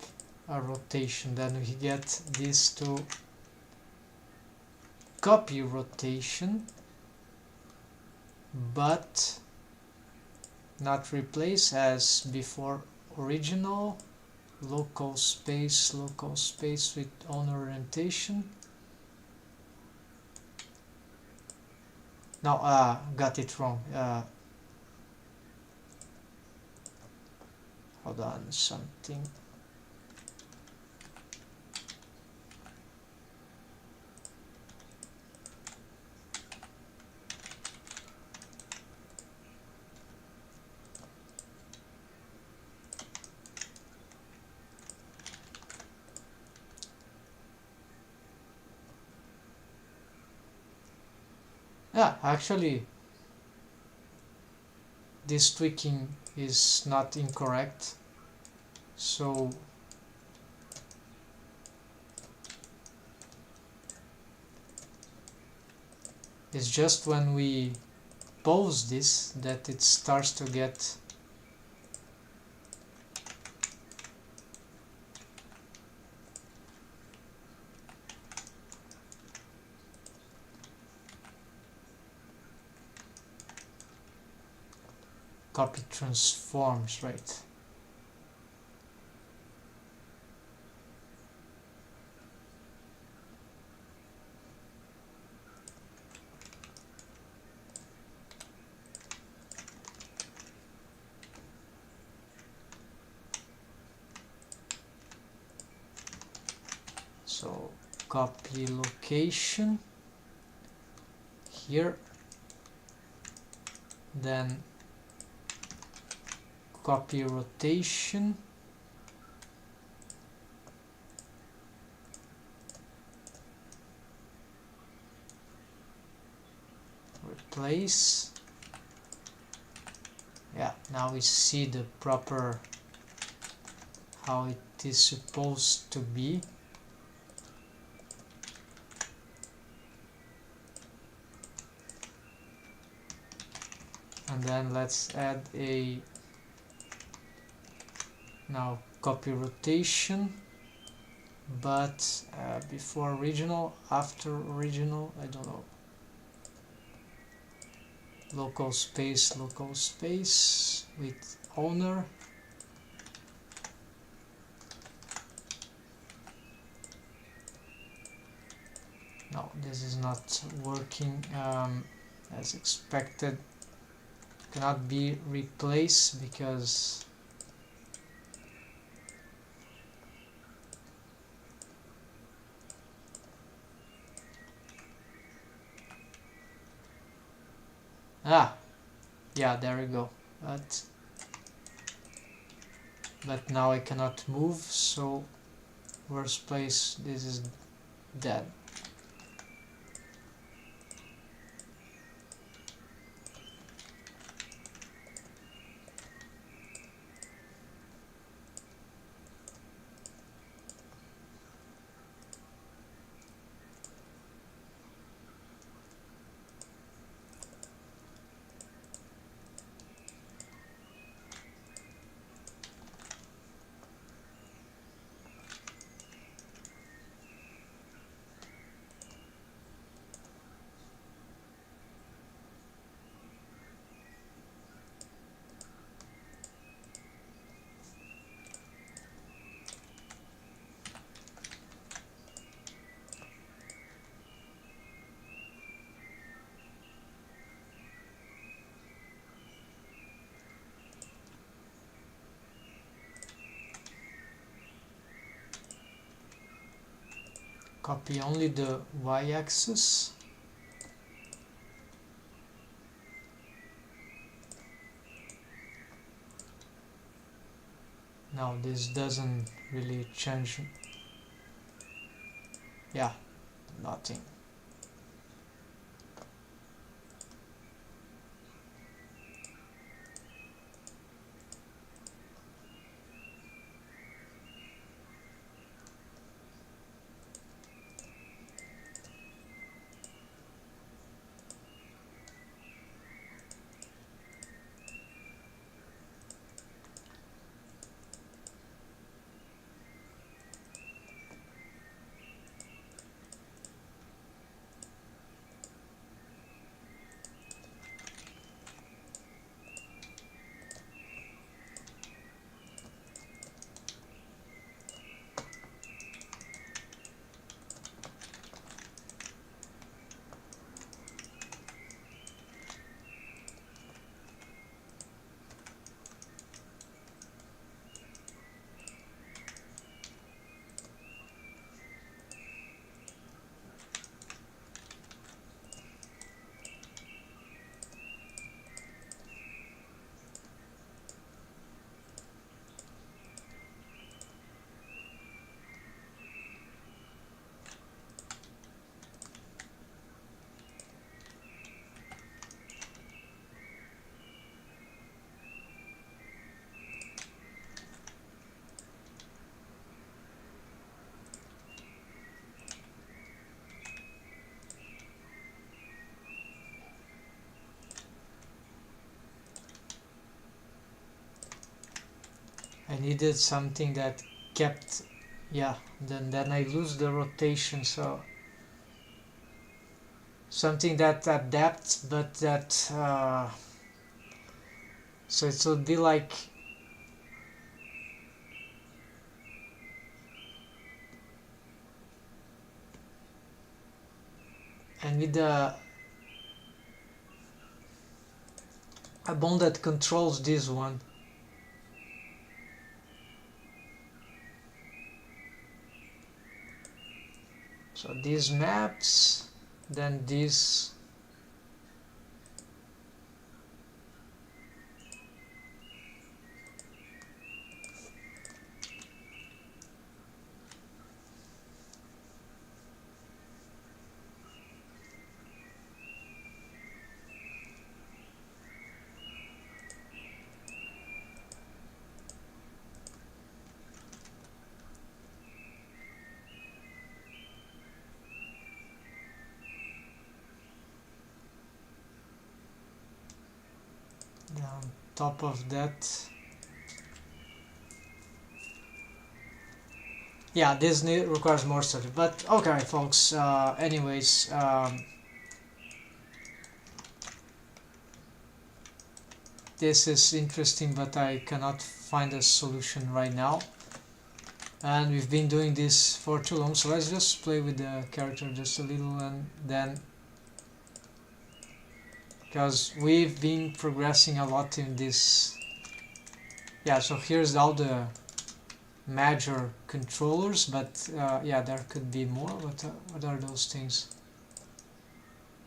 a rotation. Then we get this to copy rotation, but not replace as before. Original local space with owner orientation. No, got it wrong. Hold on, something. Yeah, actually, this tweaking is not incorrect. So it's just when we pause this that it starts to get copy transforms, right? So copy location here, then copy rotation, replace. Yeah, now we see the proper how it is supposed to be. And then let's add a now copy rotation, but before original, after original, I don't know. Local space with owner. No, this is not working as expected. Cannot be replaced because yeah, there we go. But now I cannot move, so worst place, this is dead. Copy only the y-axis. Now this doesn't really change. Yeah, nothing. I needed something that kept, yeah, then I lose the rotation, so something that adapts but that So it would be like and with a bone that controls this one. So these maps, then these. On top of that, yeah, this requires more study, but okay folks, anyways, this is interesting, but I cannot find a solution right now, and we've been doing this for too long, so let's just play with the character just a little, and then because we've been progressing a lot in this. Yeah, so here's all the major controllers, but yeah, there could be more. What are those things?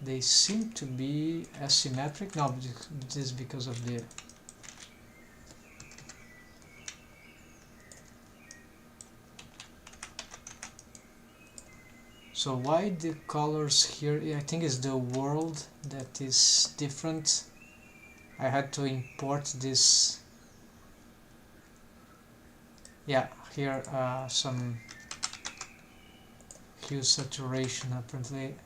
They seem to be asymmetric. No, it is because of the. So why the colors here? I think it's the world that is different. I had to import this. Yeah, here some hue saturation apparently.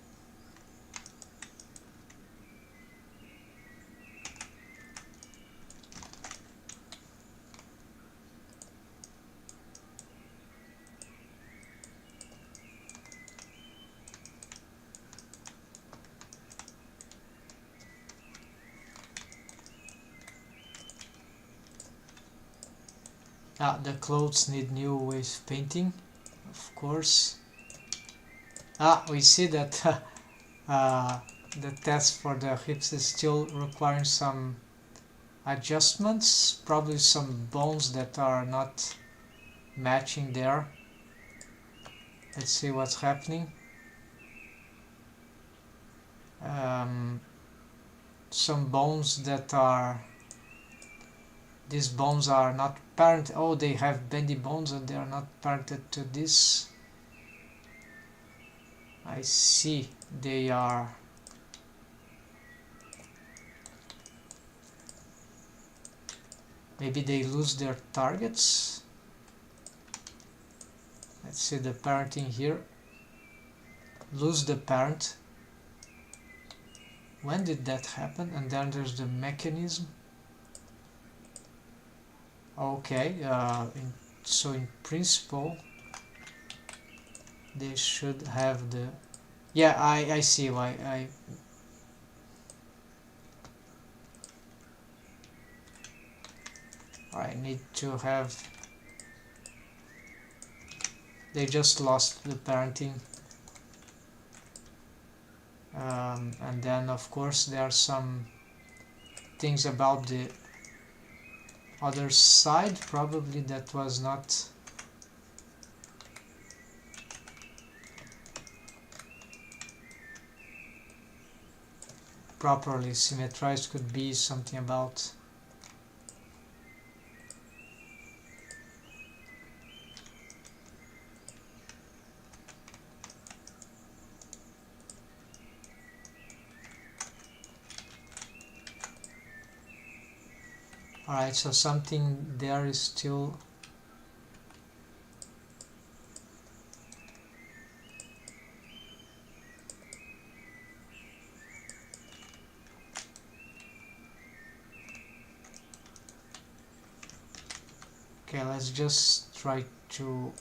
The clothes need new ways of painting, of course. We see that the test for the hips is still requiring some adjustments, probably some bones that are not matching there. Let's see what's happening. Some bones that are, these bones are not parent. Oh, they have bendy bones and they are not parented to this. I see, they are. Maybe they lose their targets. Let's see the parenting here. Lose the parent. When did that happen? And then there's the mechanism. Okay, so in principle they should have the. Yeah, I see why I need to have. They just lost the parenting. And then of course there are some things about the other side probably that was not properly symmetrized. Could be something about. Alright, so something there is still. Okay, let's just try to.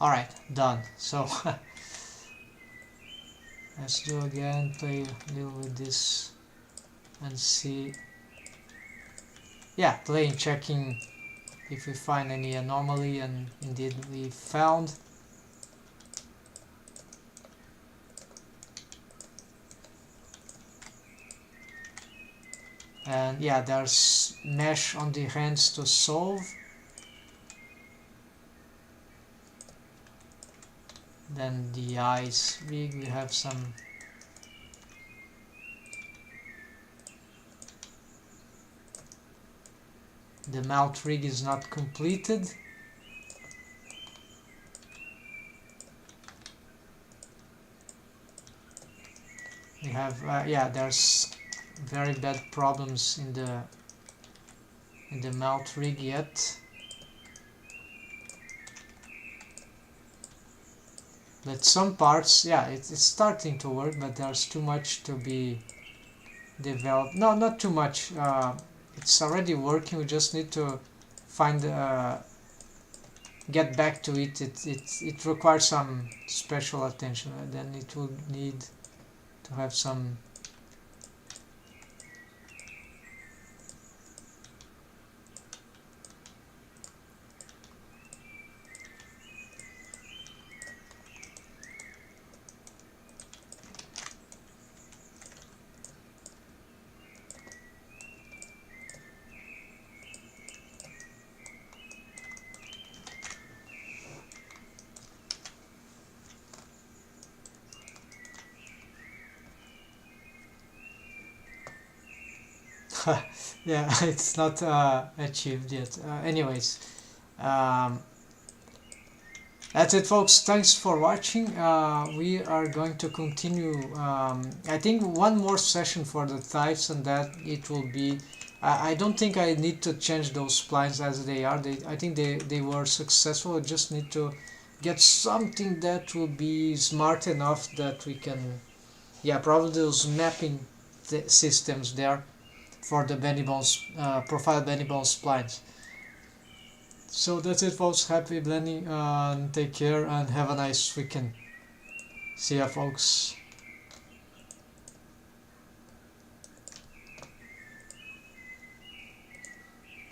Alright, done. So let's do again, play a little with this and see. Yeah, playing, checking if we find any anomaly, and indeed we found. And yeah, there's mesh on the hands to solve. Then the eyes rig, we have some. The mouth rig is not completed. We have yeah, there's very bad problems in the mouth rig yet. But some parts, yeah, it's starting to work, but there's too much to be developed. No, not too much. It's already working. We just need to find get back to it. It requires some special attention. And then it will need to have some. Yeah, it's not achieved yet. Anyways, um, that's it, folks. Thanks for watching. We are going to continue. I think one more session for the types, and that it will be. I don't think I need to change those splines as they are. I think they were successful. I just need to get something that will be smart enough that we can. Yeah, probably those mapping systems there for the Benny Bones profile Benny Bones splines. So that's it, folks. Happy blending and take care and have a nice weekend. See ya, folks.